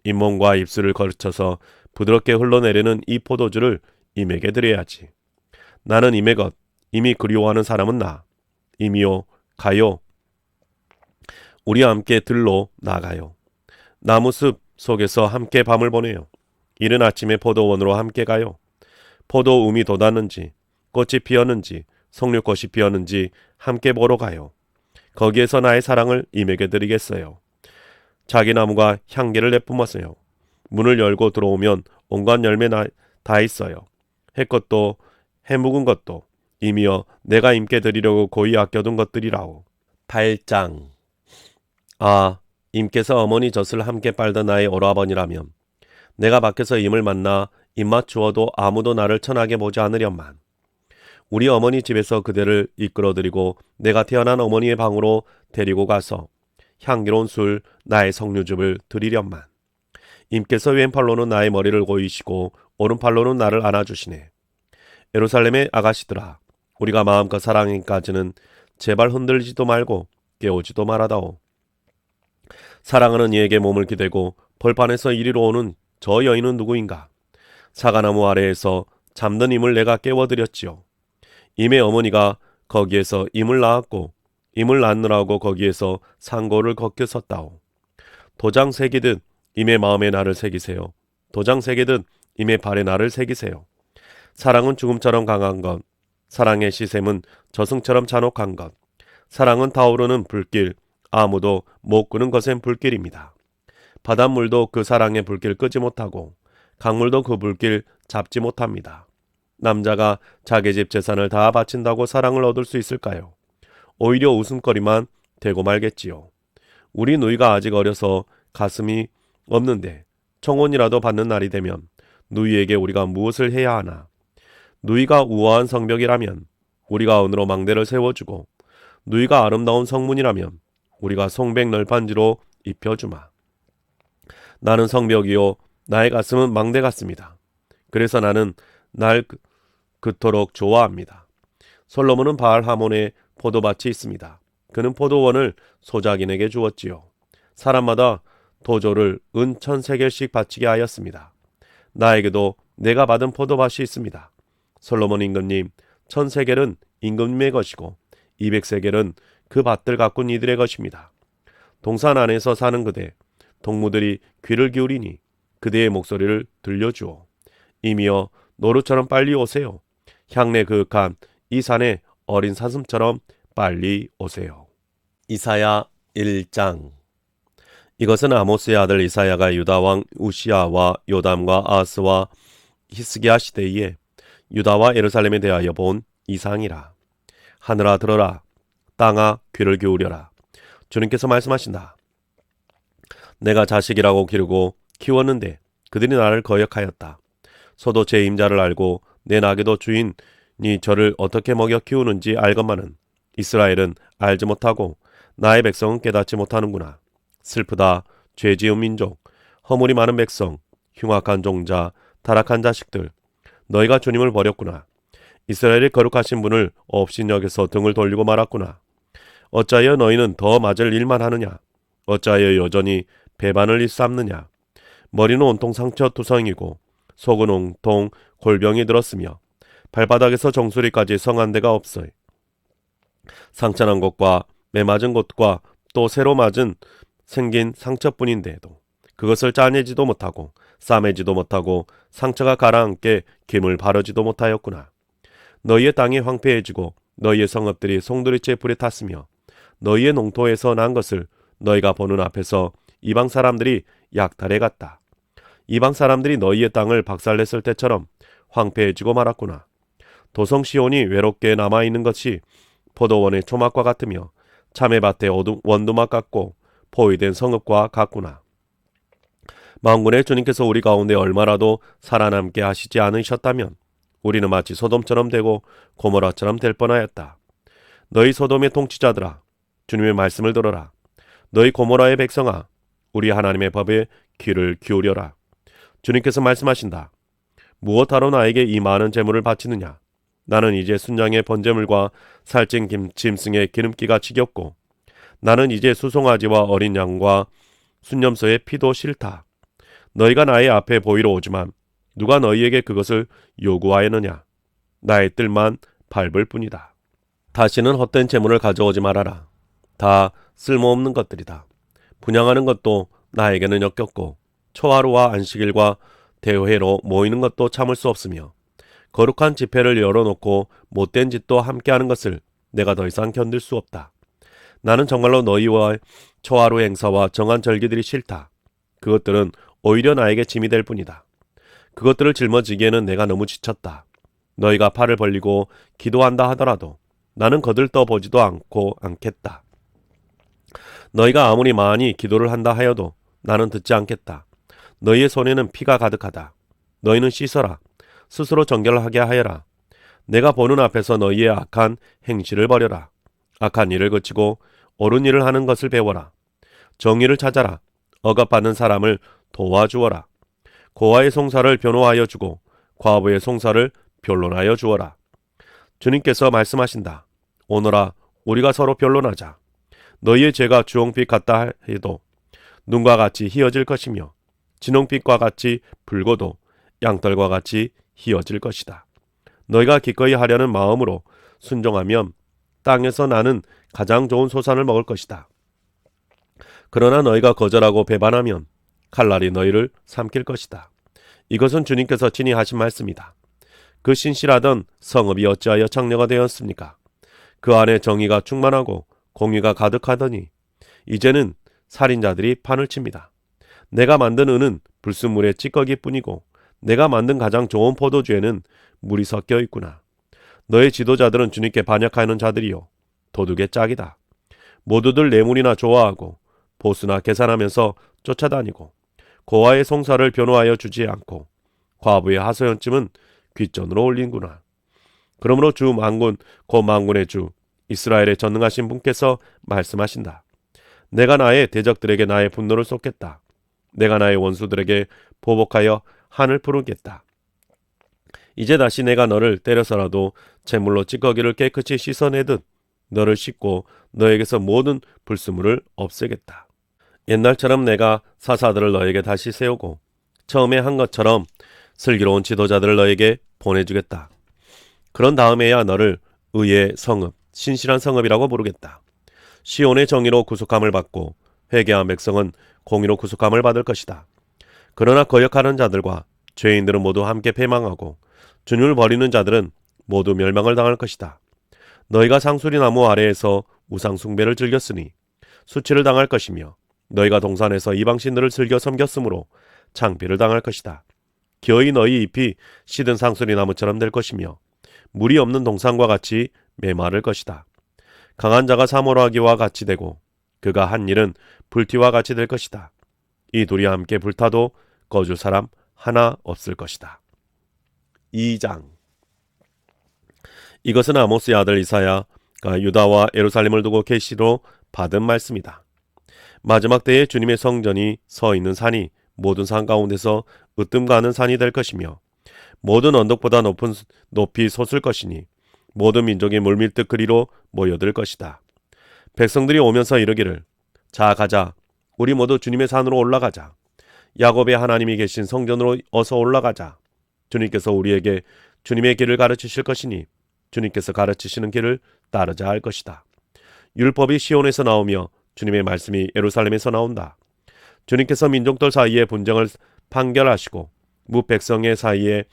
잇몸과 입술을 거쳐서 부드럽게 흘러내리는 이 포도주를 임에게 드려야지. 나는 임의 것, 임이 그리워하는 사람은 나. 임이요, 가요. 우리와 함께 들로 나가요. 나무숲 속에서 함께 밤을 보내요. 이른 아침에 포도원으로 함께 가요. 포도움이 돋았는지, 꽃이 피었는지, 석류꽃이 피었는지 함께 보러 가요. 거기에서 나의 사랑을 임에게 드리겠어요. 자기 나무가 향기를 내뿜었어요. 문을 열고 들어오면 온갖 열매 다 있어요. 해것도 해묵은 것도 임이여 내가 임께 드리려고 고이 아껴둔 것들이라오. 8장. 아, 임께서 어머니 젖을 함께 빨던 나의 오라버니라면 내가 밖에서 임을 만나 입맛 주어도 아무도 나를 천하게 보지 않으련만. 우리 어머니 집에서 그대를 이끌어들이고 내가 태어난 어머니의 방으로 데리고 가서 향기로운 술 나의 석류즙을 드리련만. 임께서 왼팔로는 나의 머리를 고이시고 오른팔로는 나를 안아주시네. 예루살렘의 아가씨들아, 우리가 마음껏 사랑하기까지는 제발 흔들리지도 말고 깨우지도 말아다오. 사랑하는 이에게 몸을 기대고 벌판에서 이리로 오는 저 여인은 누구인가? 사과나무 아래에서 잠든 임을 내가 깨워드렸지요. 임의 어머니가 거기에서 임을 낳았고 임을 낳느라고 거기에서 상고를 걷게 섰다오. 도장 새기듯 임의 마음에 나를 새기세요. 도장 새기듯 임의 발에 나를 새기세요. 사랑은 죽음처럼 강한 것, 사랑의 시샘은 저승처럼 잔혹한 것, 사랑은 타오르는 불길, 아무도 못 끄는 것엔 불길입니다. 바닷물도 그 사랑의 불길 끄지 못하고 강물도 그 불길 잡지 못합니다. 남자가 자기 집 재산을 다 바친다고 사랑을 얻을 수 있을까요? 오히려 웃음거리만 되고 말겠지요. 우리 누이가 아직 어려서 가슴이 없는데 청혼이라도 받는 날이 되면 누이에게 우리가 무엇을 해야 하나? 누이가 우아한 성벽이라면 우리가 은으로 망대를 세워주고 누이가 아름다운 성문이라면 우리가 송백 널판지로 입혀주마. 나는 성벽이요 나의 가슴은 망대 같습니다. 그래서 나는 날 그토록 좋아합니다. 솔로몬은 바알 하몬에 포도밭이 있습니다. 그는 포도원을 소작인에게 주었지요. 사람마다 도조를 은 1000세겔씩 바치게 하였습니다. 나에게도 내가 받은 포도밭이 있습니다. 솔로몬 임금님, 1000세겔은 임금님의 것이고 200세겔은 그 밭들 가꾼 이들의 것입니다. 동산 안에서 사는 그대, 동무들이 귀를 기울이니 그대의 목소리를 들려주오. 이미여 노루처럼 빨리 오세요. 향내 그윽한 이 산의 어린 사슴처럼 빨리 오세요. 이사야 1장. 이것은 아모스의 아들 이사야가 유다왕 우시아와 요담과 아스와 히스기야 시대에 유다와 예루살렘에 대하여 본 이상이라. 하늘아 들어라, 땅아 귀를 기울여라. 주님께서 말씀하신다. 내가 자식이라고 기르고 키웠는데 그들이 나를 거역하였다. 소도 제 임자를 알고 내 낙에도 주인이 저를 어떻게 먹여 키우는지 알건만은 이스라엘은 알지 못하고 나의 백성은 깨닫지 못하는구나. 슬프다. 죄지은 민족, 허물이 많은 백성, 흉악한 종자, 타락한 자식들, 너희가 주님을 버렸구나. 이스라엘의 거룩하신 분을 업신여겨서 등을 돌리고 말았구나. 어찌하여 너희는 더 맞을 일만 하느냐? 어찌하여 여전히 배반을 일삼느냐? 머리는 온통 상처투성이고 속은 온통 골병이 들었으며 발바닥에서 정수리까지 성한 데가 없어요. 상처난 곳과 매맞은 곳과 또 새로 맞은 생긴 상처뿐인데도 그것을 짜내지도 못하고 싸매지도 못하고 상처가 가라앉게 김을 바르지도 못하였구나. 너희의 땅이 황폐해지고 너희의 성읍들이 송두리째 불에 탔으며 너희의 농토에서 난 것을 너희가 보는 앞에서 이방 사람들이 약탈해 갔다. 이방 사람들이 너희의 땅을 박살냈을 때처럼 황폐해지고 말았구나. 도성 시온이 외롭게 남아있는 것이 포도원의 초막과 같으며 참외밭의 원두막 같고 포위된 성읍과 같구나. 만군의 주님께서 우리 가운데 얼마라도 살아남게 하시지 않으셨다면 우리는 마치 소돔처럼 되고 고모라처럼 될 뻔하였다. 너희 소돔의 통치자들아, 주님의 말씀을 들어라. 너희 고모라의 백성아, 우리 하나님의 법에 귀를 기울여라. 주님께서 말씀하신다. 무엇하러 나에게 이 많은 재물을 바치느냐? 나는 이제 순양의 번제물과 살찐 짐승의 기름기가 지겹고 나는 이제 수송아지와 어린 양과 순념소의 피도 싫다. 너희가 나의 앞에 보이러 오지만 누가 너희에게 그것을 요구하였느냐? 나의 뜰만 밟을 뿐이다. 다시는 헛된 재물을 가져오지 말아라. 다 쓸모없는 것들이다. 분양하는 것도 나에게는 역겹고 초하루와 안식일과 대회로 모이는 것도 참을 수 없으며 거룩한 집회를 열어놓고 못된 짓도 함께하는 것을 내가 더 이상 견딜 수 없다. 나는 정말로 너희와 초하루 행사와 정한 절기들이 싫다. 그것들은 오히려 나에게 짐이 될 뿐이다. 그것들을 짊어지기에는 내가 너무 지쳤다. 너희가 팔을 벌리고 기도한다 하더라도 나는 거들떠 보지도 않겠다. 너희가 아무리 많이 기도를 한다 하여도 나는 듣지 않겠다. 너희의 손에는 피가 가득하다. 너희는 씻어라. 스스로 정결하게 하여라. 내가 보는 앞에서 너희의 악한 행실을 버려라. 악한 일을 그치고 옳은 일을 하는 것을 배워라. 정의를 찾아라. 억압받는 사람을 도와주어라. 고아의 송사를 변호하여 주고 과부의 송사를 변론하여 주어라. 주님께서 말씀하신다. 오너라, 우리가 서로 변론하자. 너희의 죄가 주홍빛 같다 해도 눈과 같이 희어질 것이며 진홍빛과 같이 붉어도 양털과 같이 희어질 것이다. 너희가 기꺼이 하려는 마음으로 순종하면 땅에서 나는 가장 좋은 소산을 먹을 것이다. 그러나 너희가 거절하고 배반하면 칼날이 너희를 삼킬 것이다. 이것은 주님께서 친히 하신 말씀이다. 그 신실하던 성읍이 어찌하여 창녀가 되었습니까? 그 안에 정의가 충만하고 공의가 가득하더니 이제는 살인자들이 판을 칩니다. 내가 만든 은은 불순물의 찌꺼기뿐이고 내가 만든 가장 좋은 포도주에는 물이 섞여 있구나. 너의 지도자들은 주님께 반역하는 자들이요 도둑의 짝이다. 모두들 뇌물이나 좋아하고 보수나 계산하면서 쫓아다니고 고아의 송사를 변호하여 주지 않고 과부의 하소연쯤은 귓전으로 올린구나. 그러므로 주 만군 곧 만군의 주 이스라엘의 전능하신 분께서 말씀하신다. 내가 나의 대적들에게 나의 분노를 쏟겠다. 내가 나의 원수들에게 보복하여 한을 푸르겠다. 이제 다시 내가 너를 때려서라도 재물로 찌꺼기를 깨끗이 씻어내듯 너를 씻고 너에게서 모든 불순물을 없애겠다. 옛날처럼 내가 사사들을 너에게 다시 세우고 처음에 한 것처럼 슬기로운 지도자들을 너에게 보내주겠다. 그런 다음에야 너를 의의 성읍, 신실한 성읍이라고 부르겠다. 시온의 정의로 구속함을 받고 회개한 백성은 공의로 구속함을 받을 것이다. 그러나 거역하는 자들과 죄인들은 모두 함께 패망하고 주님을 버리는 자들은 모두 멸망을 당할 것이다. 너희가 상수리 나무 아래에서 우상 숭배를 즐겼으니 수치를 당할 것이며 너희가 동산에서 이방신들을 즐겨 섬겼으므로 창피를 당할 것이다. 기어이 너희 잎이 시든 상수리 나무처럼 될 것이며 물이 없는 동산과 같이 메마를 것이다. 강한 자가 사모라기와 같이 되고 그가 한 일은 불티와 같이 될 것이다. 이 둘이 함께 불타도 꺼줄 사람 하나 없을 것이다. 2장. 이것은 아모스의 아들 이사야가 유다와 예루살렘을 두고 계시로 받은 말씀이다. 마지막 때에 주님의 성전이 서 있는 산이 모든 산 가운데서 으뜸 가는 산이 될 것이며 모든 언덕보다 높이 솟을 것이니 모든 민족이 물밀듯 그리로 모여들 것이다. 백성들이 오면서 이르기를 자 가자 우리 모두 주님의 산으로 올라가자. 야곱의 하나님이 계신 성전으로 어서 올라가자. 주님께서 우리에게 주님의 길을 가르치실 것이니 주님께서 가르치시는 길을 따르자 할 것이다. 율법이 시온에서 나오며 주님의 말씀이 예루살렘에서 나온다. 주님께서 민족들 사이의 분쟁을 판결하시고 무백성의 사이에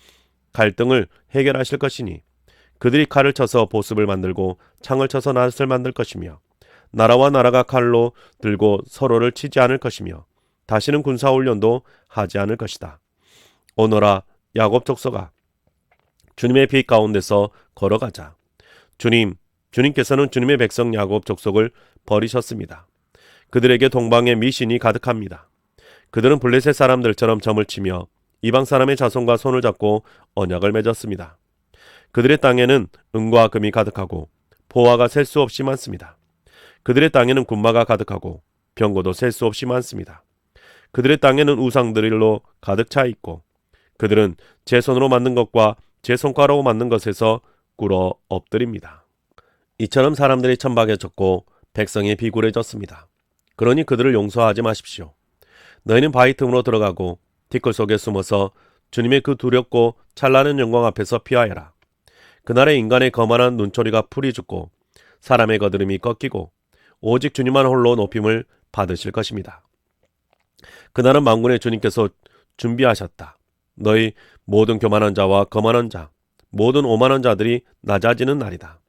갈등을 해결하실 것이니 그들이 칼을 쳐서 보습을 만들고 창을 쳐서 낫을 만들 것이며 나라와 나라가 칼로 들고 서로를 치지 않을 것이며 다시는 군사훈련도 하지 않을 것이다. 오너라 야곱 족속아 주님의 빛 가운데서 걸어가자. 주님께서는 주님의 백성 야곱 족속을 버리셨습니다. 그들에게 동방의 미신이 가득합니다. 그들은 블레셋 사람들처럼 점을 치며 이방 사람의 자손과 손을 잡고 언약을 맺었습니다. 그들의 땅에는 은과 금이 가득하고 보화가 셀 수 없이 많습니다. 그들의 땅에는 군마가 가득하고 병거도 셀 수 없이 많습니다. 그들의 땅에는 우상들로 가득 차 있고 그들은 제 손으로 만든 것과 제 손가락으로 만든 것에서 꿇어 엎드립니다. 이처럼 사람들이 천박해졌고 백성이 비굴해졌습니다. 그러니 그들을 용서하지 마십시오. 너희는 바위 틈으로 들어가고 티끌 속에 숨어서 주님의 그 두렵고 찬란한 영광 앞에서 피하여라. 그날의 인간의 거만한 눈초리가 풀이 죽고 사람의 거드름이 꺾이고 오직 주님만 홀로 높임을 받으실 것입니다. 그날은 만군의 주님께서 준비하셨다. 너희 모든 교만한 자와 거만한 자, 모든 오만한 자들이 낮아지는 날이다.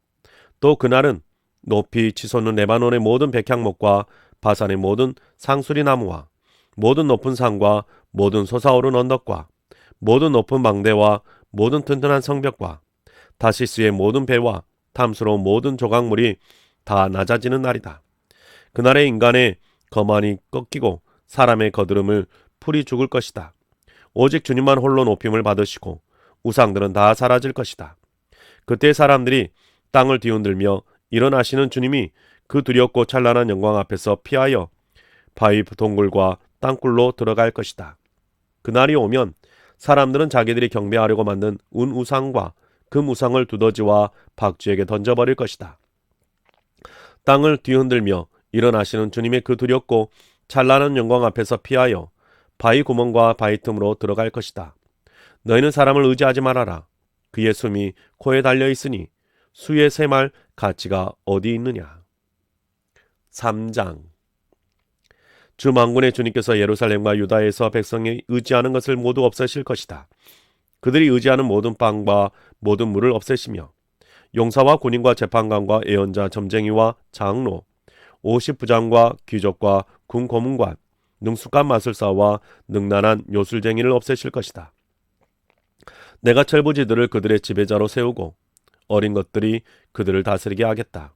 또 그날은 높이 치솟는 레바논의 모든 백향목과 바산의 모든 상수리 나무와 모든 높은 산과 모든 솟아오른 언덕과 모든 높은 망대와 모든 튼튼한 성벽과 다시스의 모든 배와 탐스러운 모든 조각물이 다 낮아지는 날이다. 그날의 인간의 거만이 꺾이고 사람의 거드름을 풀이 죽을 것이다. 오직 주님만 홀로 높임을 받으시고 우상들은 다 사라질 것이다. 그때 사람들이 땅을 뒤흔들며 일어나시는 주님이 그 두렵고 찬란한 영광 앞에서 피하여 바위 동굴과 땅굴로 들어갈 것이다. 그날이 오면 사람들은 자기들이 경배하려고 만든 우상과 금우상을 두더지와 박쥐에게 던져버릴 것이다. 땅을 뒤흔들며 일어나시는 주님의 그 두렵고 찬란한 영광 앞에서 피하여 바위 구멍과 바위 틈으로 들어갈 것이다. 너희는 사람을 의지하지 말아라. 그의 숨이 코에 달려 있으니 수의 샘할 가치가 어디 있느냐. 3장. 주 만군의 주님께서 예루살렘과 유다에서 백성이 의지하는 것을 모두 없애실 것이다. 그들이 의지하는 모든 빵과 모든 물을 없애시며 용사와 군인과 재판관과 예언자, 점쟁이와 장로, 50부장과 귀족과 군 고문관, 능숙한 마술사와 능란한 요술쟁이를 없애실 것이다. 내가 철부지들을 그들의 지배자로 세우고 어린 것들이 그들을 다스리게 하겠다.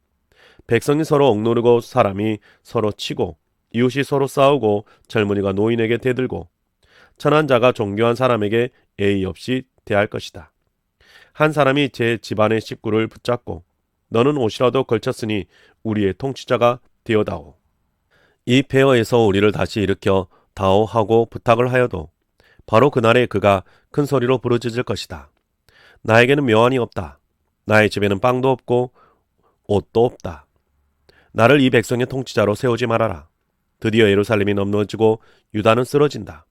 백성이 서로 억누르고 사람이 서로 치고 이웃이 서로 싸우고 젊은이가 노인에게 대들고 천한 자가 존귀한 사람에게 예의 없이 대할 것이다. 한 사람이 제 집안의 식구를 붙잡고 너는 옷이라도 걸쳤으니 우리의 통치자가 되어다오. 이 폐허에서 우리를 다시 일으켜 다오 하고 부탁을 하여도 바로 그날에 그가 큰 소리로 부르짖을 것이다. 나에게는 묘안이 없다. 나의 집에는 빵도 없고 옷도 없다. 나를 이 백성의 통치자로 세우지 말아라. 드디어 예루살렘이 넘어지고 유다는 쓰러진다.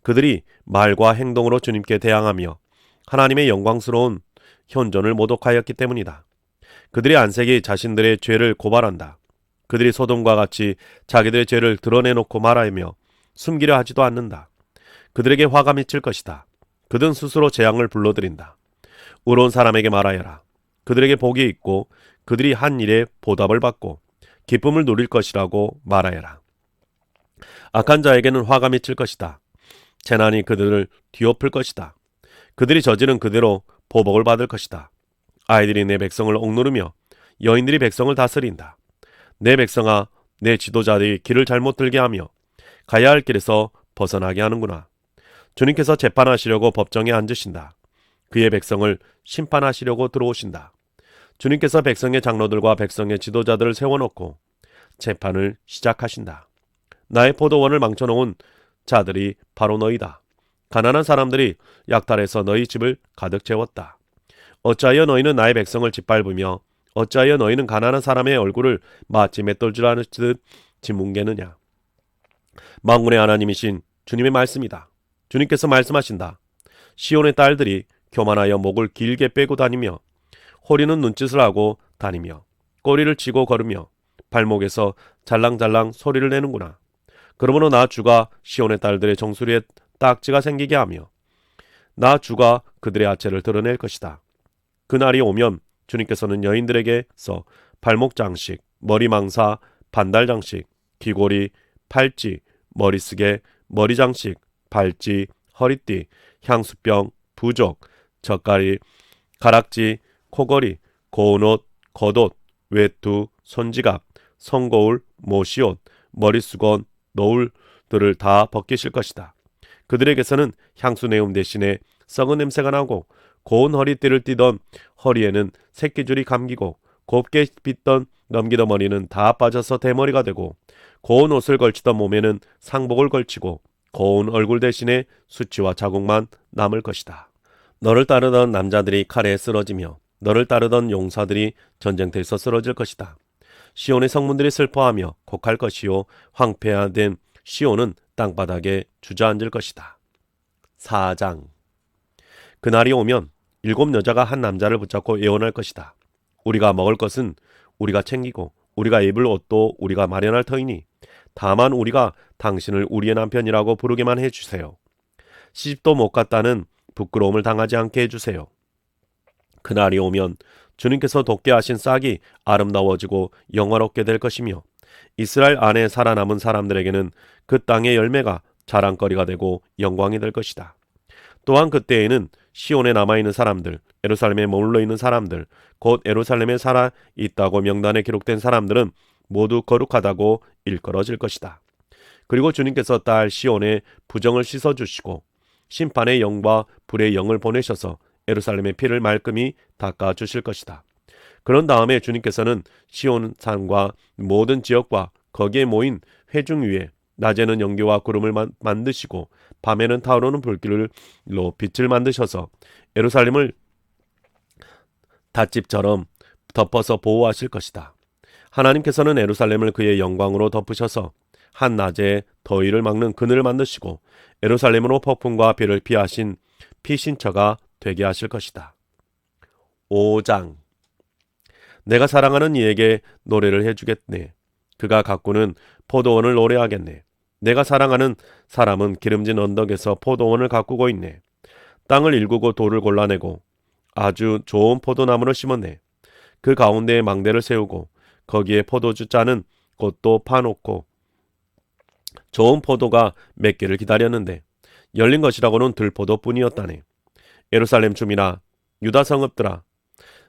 그들이 말과 행동으로 주님께 대항하며 하나님의 영광스러운 현존을 모독하였기 때문이다. 그들의 안색이 자신들의 죄를 고발한다. 그들이 소돔과 같이 자기들의 죄를 드러내놓고 말하며 숨기려 하지도 않는다. 그들에게 화가 미칠 것이다. 그들은 스스로 재앙을 불러들인다. 의로운 사람에게 말하여라. 그들에게 복이 있고 그들이 한 일에 보답을 받고 기쁨을 누릴 것이라고 말하여라. 악한 자에게는 화가 미칠 것이다. 재난이 그들을 뒤엎을 것이다. 그들이 저지른 그대로 보복을 받을 것이다. 아이들이 내 백성을 억누르며 여인들이 백성을 다스린다. 내 백성아, 내 지도자들이 길을 잘못 들게 하며 가야 할 길에서 벗어나게 하는구나. 주님께서 재판하시려고 법정에 앉으신다. 그의 백성을 심판하시려고 들어오신다. 주님께서 백성의 장로들과 백성의 지도자들을 세워놓고 재판을 시작하신다. 나의 포도원을 망쳐놓은 자들이 바로 너희다. 가난한 사람들이 약탈해서 너희 집을 가득 채웠다. 어찌하여 너희는 나의 백성을 짓밟으며 어찌하여 너희는 가난한 사람의 얼굴을 마치 맷돌질 하듯 짓뭉개느냐. 만군의 하나님이신 주님의 말씀이다. 주님께서 말씀하신다. 시온의 딸들이 교만하여 목을 길게 빼고 다니며 호리는 눈짓을 하고 다니며 꼬리를 치고 걸으며 발목에서 잘랑잘랑 소리를 내는구나. 그러므로 나 주가 시온의 딸들의 정수리에 딱지가 생기게 하며 나 주가 그들의 하체를 드러낼 것이다. 그날이 오면 주님께서는 여인들에게서 발목 장식, 머리 망사, 반달 장식, 귀고리, 팔찌, 머리쓰개, 머리 장식, 발찌, 허리띠, 향수병, 부족, 젓가리, 가락지, 코걸이, 고운 옷, 겉옷, 외투, 손지갑, son거울, 모시옷, 머리수건, 노울들을 다 벗기실 것이다. 그들에게서는 향수 내음 대신에 썩은 냄새가 나고 고운 허리띠를 띠던 허리에는 새끼줄이 감기고 곱게 빗던 넘기더머리는 다 빠져서 대머리가 되고 고운 옷을 걸치던 몸에는 상복을 걸치고 고운 얼굴 대신에 수치와 자국만 남을 것이다. 너를 따르던 남자들이 칼에 쓰러지며 너를 따르던 용사들이 전쟁터에서 쓰러질 것이다. 시온의 성문들이 슬퍼하며 곡할 것이요 황폐화된 시온은 땅바닥에 주저앉을 것이다. 4장. 그날이 오면 7 여자가 한 남자를 붙잡고 예언할 것이다. 우리가 먹을 것은 우리가 챙기고 우리가 입을 옷도 우리가 마련할 터이니 다만 우리가 당신을 우리의 남편이라고 부르게만 해주세요. 시집도 못 갔다는 부끄러움을 당하지 않게 해주세요. 그날이 오면 주님께서 돕게 하신 싹이 아름다워지고 영화롭게 될 것이며 이스라엘 안에 살아남은 사람들에게는 그 땅의 열매가 자랑거리가 되고 영광이 될 것이다. 또한 그때에는 시온에 남아있는 사람들, 예루살렘에 머물러 있는 사람들, 곧 예루살렘에 살아 있다고 명단에 기록된 사람들은 모두 거룩하다고 일컬어질 것이다. 그리고 주님께서 딸 시온의 부정을 씻어주시고 심판의 영과 불의 영을 보내셔서 예루살렘의 피를 말끔히 닦아주실 것이다. 그런 다음에 주님께서는 시온 산과 모든 지역과 거기에 모인 회중 위에 낮에는 연기와 구름을 만드시고 밤에는 타오르는 불길로 빛을 만드셔서 예루살렘을 닷집처럼 덮어서 보호하실 것이다. 하나님께서는 예루살렘을 그의 영광으로 덮으셔서 한낮에 더위를 막는 그늘을 만드시고 예루살렘으로 폭풍과 비를 피하신 피신처가 되게 하실 것이다. 5장. 내가 사랑하는 이에게 노래를 해주겠네. 그가 가꾸는 포도원을 노래하겠네. 내가 사랑하는 사람은 기름진 언덕에서 포도원을 가꾸고 있네. 땅을 일구고 돌을 골라내고 아주 좋은 포도나무를 심었네. 그 가운데에 망대를 세우고 거기에 포도주 짜는 곳도 파놓고 좋은 포도가 맺기를 기다렸는데 열린 것이라고는 들포도뿐이었다네. 예루살렘 주민아, 유다 성읍들아,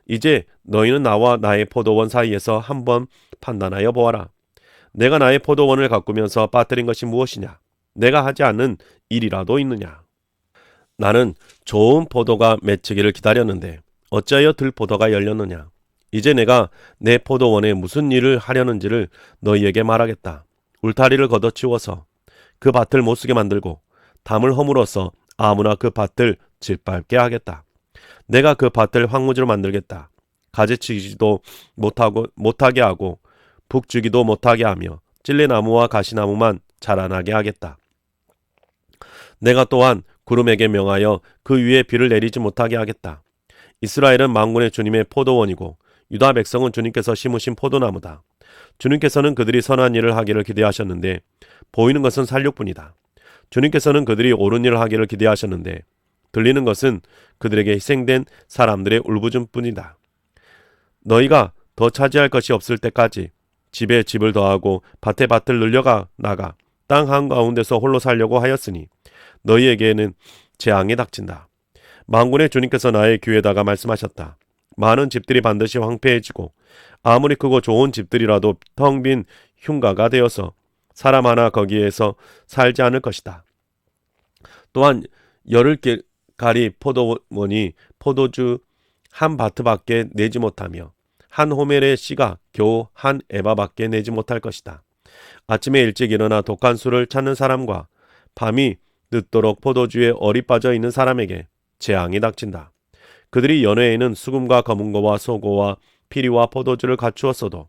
이제 너희는 나와 나의 포도원 사이에서 한번 판단하여 보아라. 내가 나의 포도원을 가꾸면서 빠뜨린 것이 무엇이냐? 내가 하지 않는 일이라도 있느냐? 나는 좋은 포도가 맺히기를 기다렸는데 어찌하여 들포도가 열렸느냐? 이제 내가 내 포도원에 무슨 일을 하려는지를 너희에게 말하겠다. 울타리를 걷어치워서 그 밭을 못쓰게 만들고 담을 허물어서 아무나 그 밭을 짓밟게 하겠다. 내가 그 밭을 황무지로 만들겠다. 가지치기도 못하게 하고 북주기도 못하게 하며 찔레나무와 가시나무만 자라나게 하겠다. 내가 또한 구름에게 명하여 그 위에 비를 내리지 못하게 하겠다. 이스라엘은 만군의 주님의 포도원이고 유다 백성은 주님께서 심으신 포도나무다. 주님께서는 그들이 선한 일을 하기를 기대하셨는데 보이는 것은 살육뿐이다. 주님께서는 그들이 옳은 일을 하기를 기대하셨는데 들리는 것은 그들에게 희생된 사람들의 울부짖음뿐이다. 너희가 더 차지할 것이 없을 때까지 집에 집을 더하고 밭에 밭을 늘려가 나가 땅 한가운데서 홀로 살려고 하였으니 너희에게는 재앙이 닥친다. 만군의 주님께서 나의 귀에다가 말씀하셨다. 많은 집들이 반드시 황폐해지고 아무리 크고 좋은 집들이라도 텅 빈 흉가가 되어서 사람 하나 거기에서 살지 않을 것이다. 또한 열흘가리 포도원이 포도주 한 바트밖에 내지 못하며 한 호멜의 씨가 겨우 한 에바밖에 내지 못할 것이다. 아침에 일찍 일어나 독한 술을 찾는 사람과 밤이 늦도록 포도주에 얼이 빠져 있는 사람에게 재앙이 닥친다. 그들이 연회에는 수금과 검은고와 소고와 피리와 포도주를 갖추었어도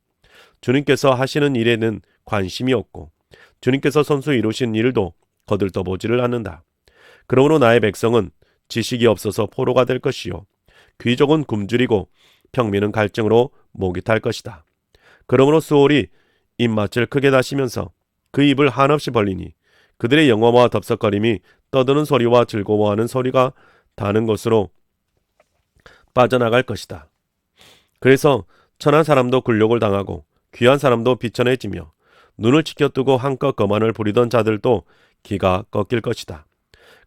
주님께서 하시는 일에는 관심이 없고 주님께서 선수 이루신 일도 거들떠보지를 않는다. 그러므로 나의 백성은 지식이 없어서 포로가 될 것이요 귀족은 굶주리고 평민은 갈증으로 목이 탈 것이다. 그러므로 수월이 입맛을 크게 다시면서 그 입을 한없이 벌리니 그들의 영화와 덥석거림이 떠드는 소리와 즐거워하는 소리가 다는 것으로 빠져나갈 것이다. 그래서 천한 사람도 굴욕을 당하고 귀한 사람도 비천해지며 눈을 치켜뜨고 한껏 거만을 부리던 자들도 기가 꺾일 것이다.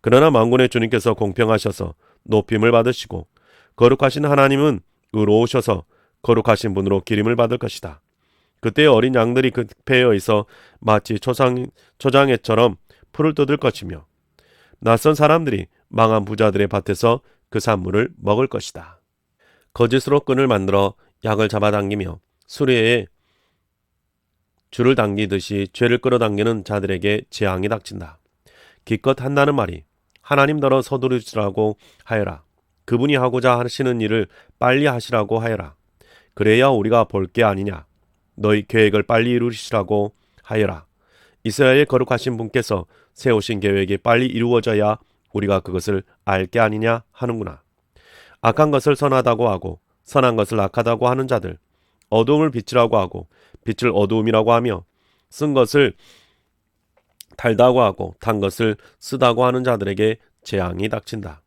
그러나 만군의 주님께서 공평하셔서 높임을 받으시고 거룩하신 하나님은 의로우셔서 거룩하신 분으로 기림을 받을 것이다. 그때 어린 양들이 그 폐허에 있어 마치 초장애처럼 풀을 뜯을 것이며 낯선 사람들이 망한 부자들의 밭에서 그 산물을 먹을 것이다. 거짓으로 끈을 만들어 약을 잡아당기며 수레에 줄을 당기듯이 죄를 끌어당기는 자들에게 재앙이 닥친다. 기껏 한다는 말이 하나님더러 서두르시라고 하여라. 그분이 하고자 하시는 일을 빨리 하시라고 하여라. 그래야 우리가 볼 게 아니냐. 너희 계획을 빨리 이루시라고 하여라. 이스라엘 거룩하신 분께서 세우신 계획이 빨리 이루어져야 우리가 그것을 알 게 아니냐 하는구나. 악한 것을 선하다고 하고 선한 것을 악하다고 하는 자들, 어두움을 빛이라고 하고 빛을 어두움이라고 하며 쓴 것을 달다고 하고 단 것을 쓰다고 하는 자들에게 재앙이 닥친다.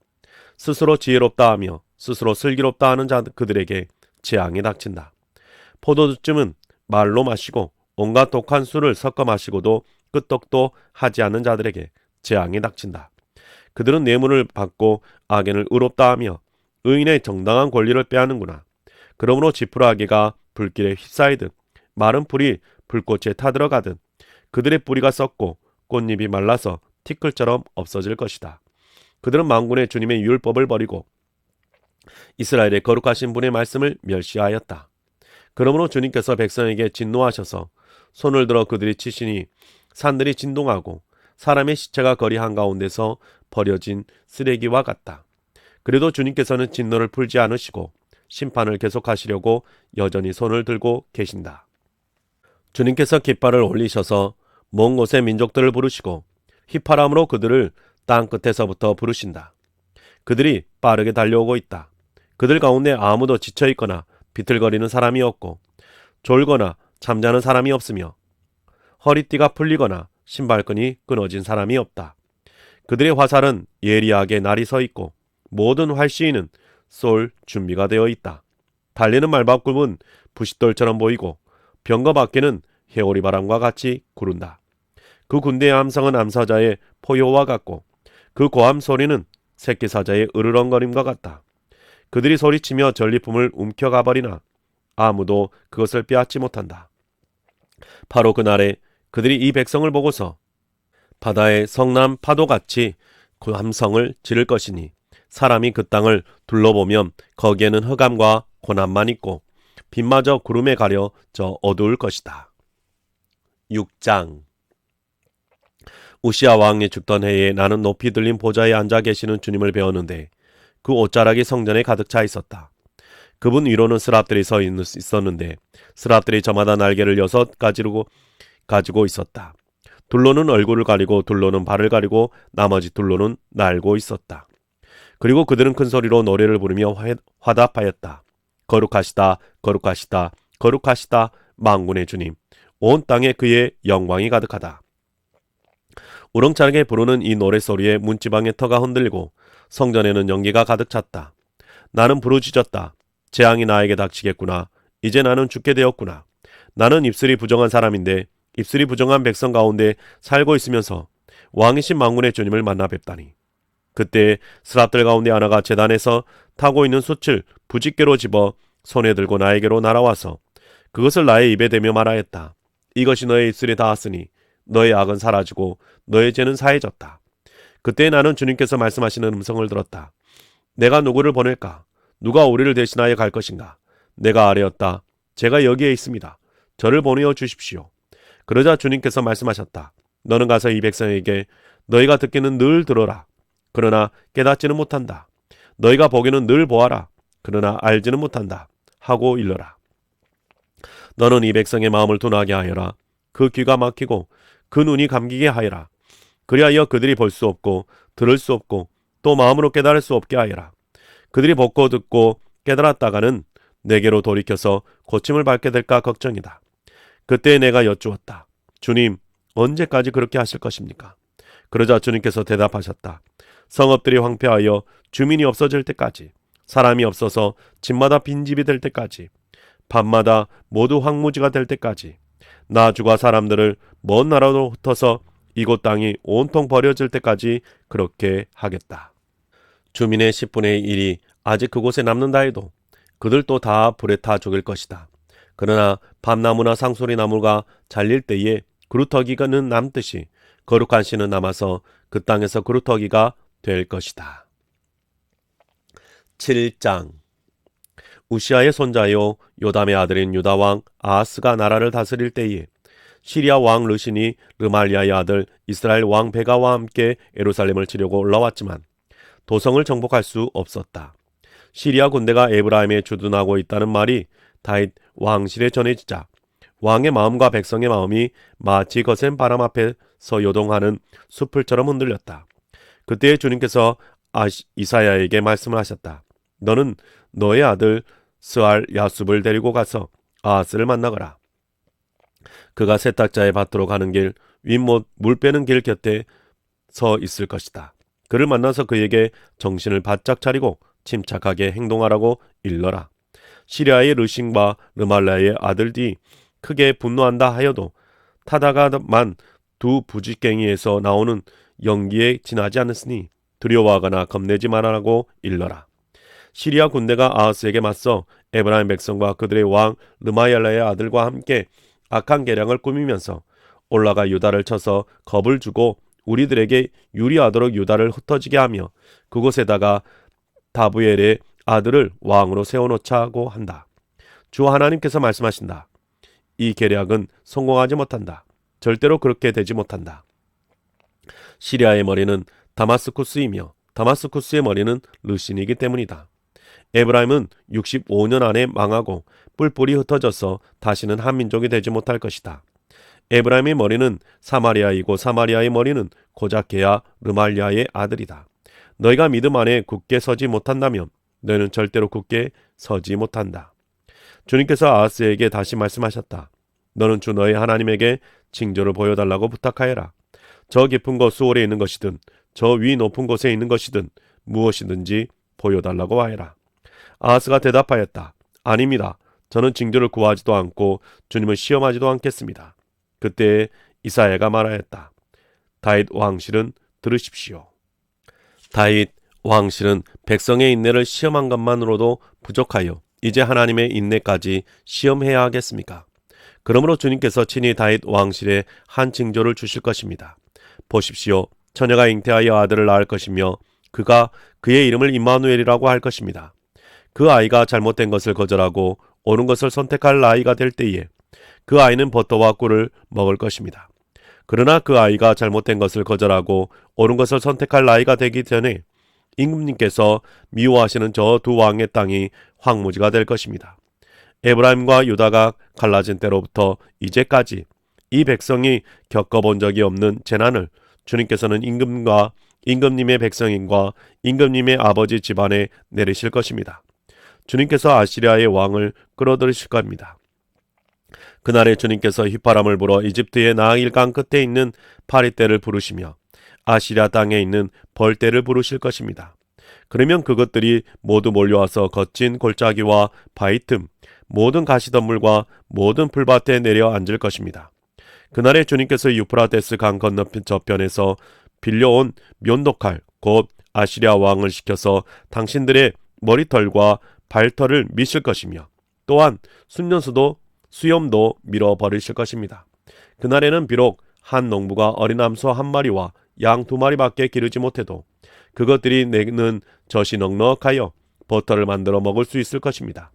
스스로 지혜롭다 하며 스스로 슬기롭다 하는 그들에게 재앙이 닥친다. 포도주쯤은 말로 마시고 온갖 독한 술을 섞어 마시고도 끄떡도 하지 않는 자들에게 재앙이 닥친다. 그들은 뇌물을 받고 악인을 의롭다 하며 의인의 정당한 권리를 빼앗는구나. 그러므로 지푸라기가 불길에 휩싸이듯 마른 풀이 불꽃에 타들어가듯 그들의 뿌리가 썩고 꽃잎이 말라서 티끌처럼 없어질 것이다. 그들은 만군의 주님의 율법을 버리고 이스라엘의 거룩하신 분의 말씀을 멸시하였다. 그러므로 주님께서 백성에게 진노하셔서 손을 들어 그들이 치시니 산들이 진동하고 사람의 시체가 거리 한가운데서 버려진 쓰레기와 같다. 그래도 주님께서는 진노를 풀지 않으시고 심판을 계속하시려고 여전히 손을 들고 계신다. 주님께서 깃발을 올리셔서 먼 곳의 민족들을 부르시고 휘파람으로 그들을 땅 끝에서부터 부르신다. 그들이 빠르게 달려오고 있다. 그들 가운데 아무도 지쳐있거나 비틀거리는 사람이 없고 졸거나 잠자는 사람이 없으며 허리띠가 풀리거나 신발끈이 끊어진 사람이 없다. 그들의 화살은 예리하게 날이 서 있고 모든 활시위는 쏠 준비가 되어 있다. 달리는 말바꿈은 부싯돌처럼 보이고 병거 밖에는 해오리 바람과 같이 구른다. 그 군대의 함성은 암사자의 포효와 같고 그 고함 소리는 새끼사자의 으르렁거림과 같다. 그들이 소리치며 전리품을 움켜가버리나 아무도 그것을 빼앗지 못한다. 바로 그날에 그들이 이 백성을 보고서 바다의 성남 파도같이 그 함성을 지를 것이니 사람이 그 땅을 둘러보면 거기에는 흑암과 고난만 있고 빛마저 구름에 가려져 어두울 것이다. 6장. 우시야 왕이 죽던 해에 나는 높이 들린 보좌에 앉아 계시는 주님을 배웠는데 그 옷자락이 성전에 가득 차 있었다. 그분 위로는 스랍들이 서 있었는데 스랍들이 저마다 날개를 6가지로 가지고 있었다. 둘로는 얼굴을 가리고 둘로는 발을 가리고 나머지 둘로는 날고 있었다. 그리고 그들은 큰 소리로 노래를 부르며 화답하였다. 거룩하시다, 거룩하시다, 거룩하시다, 만군의 주님. 온 땅에 그의 영광이 가득하다. 우렁차게 부르는 이 노랫소리에 문지방의 터가 흔들리고 성전에는 연기가 가득 찼다. 나는 부르짖었다. 재앙이 나에게 닥치겠구나. 이제 나는 죽게 되었구나. 나는 입술이 부정한 사람인데 입술이 부정한 백성 가운데 살고 있으면서 왕이신 만군의 주님을 만나 뵙다니. 그때 스랍들 가운데 하나가 제단에서 타고 있는 숯을 부짓개로 집어 손에 들고 나에게로 날아와서 그것을 나의 입에 대며 말하였다. 이것이 너의 입술에 닿았으니 너의 악은 사라지고 너의 죄는 사해졌다. 그때 나는 주님께서 말씀하시는 음성을 들었다. 내가 누구를 보낼까? 누가 우리를 대신하여 갈 것인가? 내가 아뢰었다. 제가 여기에 있습니다. 저를 보내어 주십시오. 그러자 주님께서 말씀하셨다. 너는 가서 이 백성에게 너희가 듣기는 늘 들어라. 그러나 깨닫지는 못한다. 너희가 보기는 늘 보아라. 그러나 알지는 못한다. 하고 일러라. 너는 이 백성의 마음을 둔하게 하여라. 그 귀가 막히고 그 눈이 감기게 하여라. 그리하여 그들이 볼 수 없고 들을 수 없고 또 마음으로 깨달을 수 없게 하여라. 그들이 보고 듣고 깨달았다가는 내게로 돌이켜서 고침을 받게 될까 걱정이다. 그때 내가 여쭈었다. 주님, 언제까지 그렇게 하실 것입니까? 그러자 주님께서 대답하셨다. 성읍들이 황폐하여 주민이 없어질 때까지, 사람이 없어서 집마다 빈집이 될 때까지, 밤마다 모두 황무지가 될 때까지, 나주가 사람들을 먼 나라로 흩어서 이곳 땅이 온통 버려질 때까지 그렇게 하겠다. 주민의 10분의 1이 아직 그곳에 남는다 해도 그들도 다 불에 타 죽을 것이다. 그러나 밤나무나 상소리나무가 잘릴 때에 그루터기는 남듯이 거룩한 씨는 남아서 그 땅에서 그루터기가 될 것이다. 7장. 우시아의 손자요 요담의 아들인 유다왕 아하스가 나라를 다스릴 때에 시리아 왕 르신이 르말리아의 아들 이스라엘 왕 베가와 함께 예루살렘을 치려고 올라왔지만 도성을 정복할 수 없었다. 시리아 군대가 에브라임에 주둔하고 있다는 말이 다윗 왕실에 전해지자 왕의 마음과 백성의 마음이 마치 거센 바람 앞에서 요동하는 숲을처럼 흔들렸다. 그때 주님께서 이사야에게 말씀을 하셨다. 너는 너의 아들 스알 야숲을 데리고 가서 아하스를 만나거라. 그가 세탁자의 밭으로 가는 길, 윗못 물 빼는 길 곁에 서 있을 것이다. 그를 만나서 그에게 정신을 바짝 차리고 침착하게 행동하라고 일러라. 시리아의 르신과 르말라의 아들들이 크게 분노한다 하여도 타다가만 두 부지깽이에서 나오는 연기에 지나지 않았으니 두려워하거나 겁내지 말라고 일러라. 시리아 군대가 아하스에게 맞서 에브라임 백성과 그들의 왕 르마얄라의 아들과 함께 악한 계략을 꾸미면서 올라가 유다를 쳐서 겁을 주고 우리들에게 유리하도록 유다를 흩어지게 하며 그곳에다가 다부엘의 아들을 왕으로 세워놓자고 한다. 주 하나님께서 말씀하신다. 이 계략은 성공하지 못한다. 절대로 그렇게 되지 못한다. 시리아의 머리는 다마스쿠스이며 다마스쿠스의 머리는 르신이기 때문이다. 에브라임은 65년 안에 망하고 뿔뿔이 흩어져서 다시는 한 민족이 되지 못할 것이다. 에브라임의 머리는 사마리아이고 사마리아의 머리는 고작 게야 르말리아의 아들이다. 너희가 믿음 안에 굳게 서지 못한다면 너희는 절대로 굳게 서지 못한다. 주님께서 아하스에게 다시 말씀하셨다. 너는 주 너희 하나님에게 징조를 보여달라고 부탁하여라. 저 깊은 곳 수월에 있는 것이든 저 위 높은 곳에 있는 것이든 무엇이든지 보여달라고 하여라. 아하스가 대답하였다. 아닙니다. 저는 징조를 구하지도 않고 주님을 시험하지도 않겠습니다. 그때 이사야가 말하였다. 다윗 왕실은 들으십시오. 다윗 왕실은 백성의 인내를 시험한 것만으로도 부족하여 이제 하나님의 인내까지 시험해야 하겠습니까? 그러므로 주님께서 친히 다윗 왕실에 한 징조를 주실 것입니다. 보십시오. 처녀가 잉태하여 아들을 낳을 것이며 그가 그의 이름을 임마누엘이라고 할 것입니다. 그 아이가 잘못된 것을 거절하고 옳은 것을 선택할 아이가 될 때에 그 아이는 버터와 꿀을 먹을 것입니다. 그러나 그 아이가 잘못된 것을 거절하고 옳은 것을 선택할 나이가 되기 전에 임금님께서 미워하시는 저 두 왕의 땅이 황무지가 될 것입니다. 에브라임과 유다가 갈라진 때로부터 이제까지 이 백성이 겪어본 적이 없는 재난을 주님께서는 임금님의 백성인과 임금님의 아버지 집안에 내리실 것입니다. 주님께서 아시리아의 왕을 끌어들이실 겁니다. 그날에 주님께서 휘파람을 불어 이집트의 나일강 끝에 있는 파리떼를 부르시며 아시리아 땅에 있는 벌떼를 부르실 것입니다. 그러면 그것들이 모두 몰려와서 거친 골짜기와 바위 틈, 모든 가시덤물과 모든 풀밭에 내려 앉을 것입니다. 그날에 주님께서 유프라테스 강 건너편 저편에서 빌려온 면도칼 곧 아시리아 왕을 시켜서 당신들의 머리털과 발털을 미실 것이며 또한 수염도 밀어버리실 것입니다. 그날에는 비록 한 농부가 어린 암소 한 마리와 양 두 마리밖에 기르지 못해도 그것들이 내는 젖이 넉넉하여 버터를 만들어 먹을 수 있을 것입니다.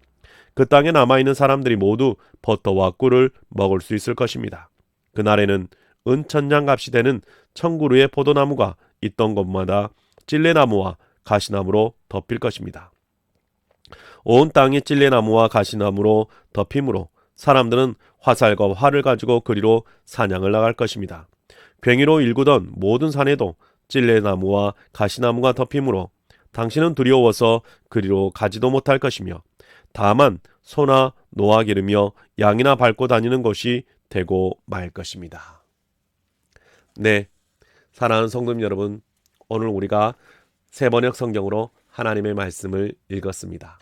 그 땅에 남아있는 사람들이 모두 버터와 꿀을 먹을 수 있을 것입니다. 그날에는 은천냥값이 되는 청구루의 포도나무가 있던 곳마다 찔레나무와 가시나무로 덮일 것입니다. 온 땅이 찔레나무와 가시나무로 덮이므로 사람들은 화살과 활을 가지고 그리로 사냥을 나갈 것입니다. 괭이로 일구던 모든 산에도 찔레나무와 가시나무가 덮이므로 당신은 두려워서 그리로 가지도 못할 것이며 다만 소나 노아 기르며 양이나 밟고 다니는 것이 되고 말 것입니다. 네, 사랑하는 성도님 여러분, 오늘 우리가 세번역 성경으로 하나님의 말씀을 읽었습니다.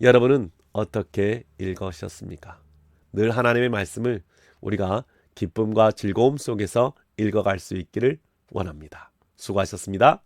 여러분은 어떻게 읽으셨습니까? 늘 하나님의 말씀을 우리가 기쁨과 즐거움 속에서 읽어갈 수 있기를 원합니다. 수고하셨습니다.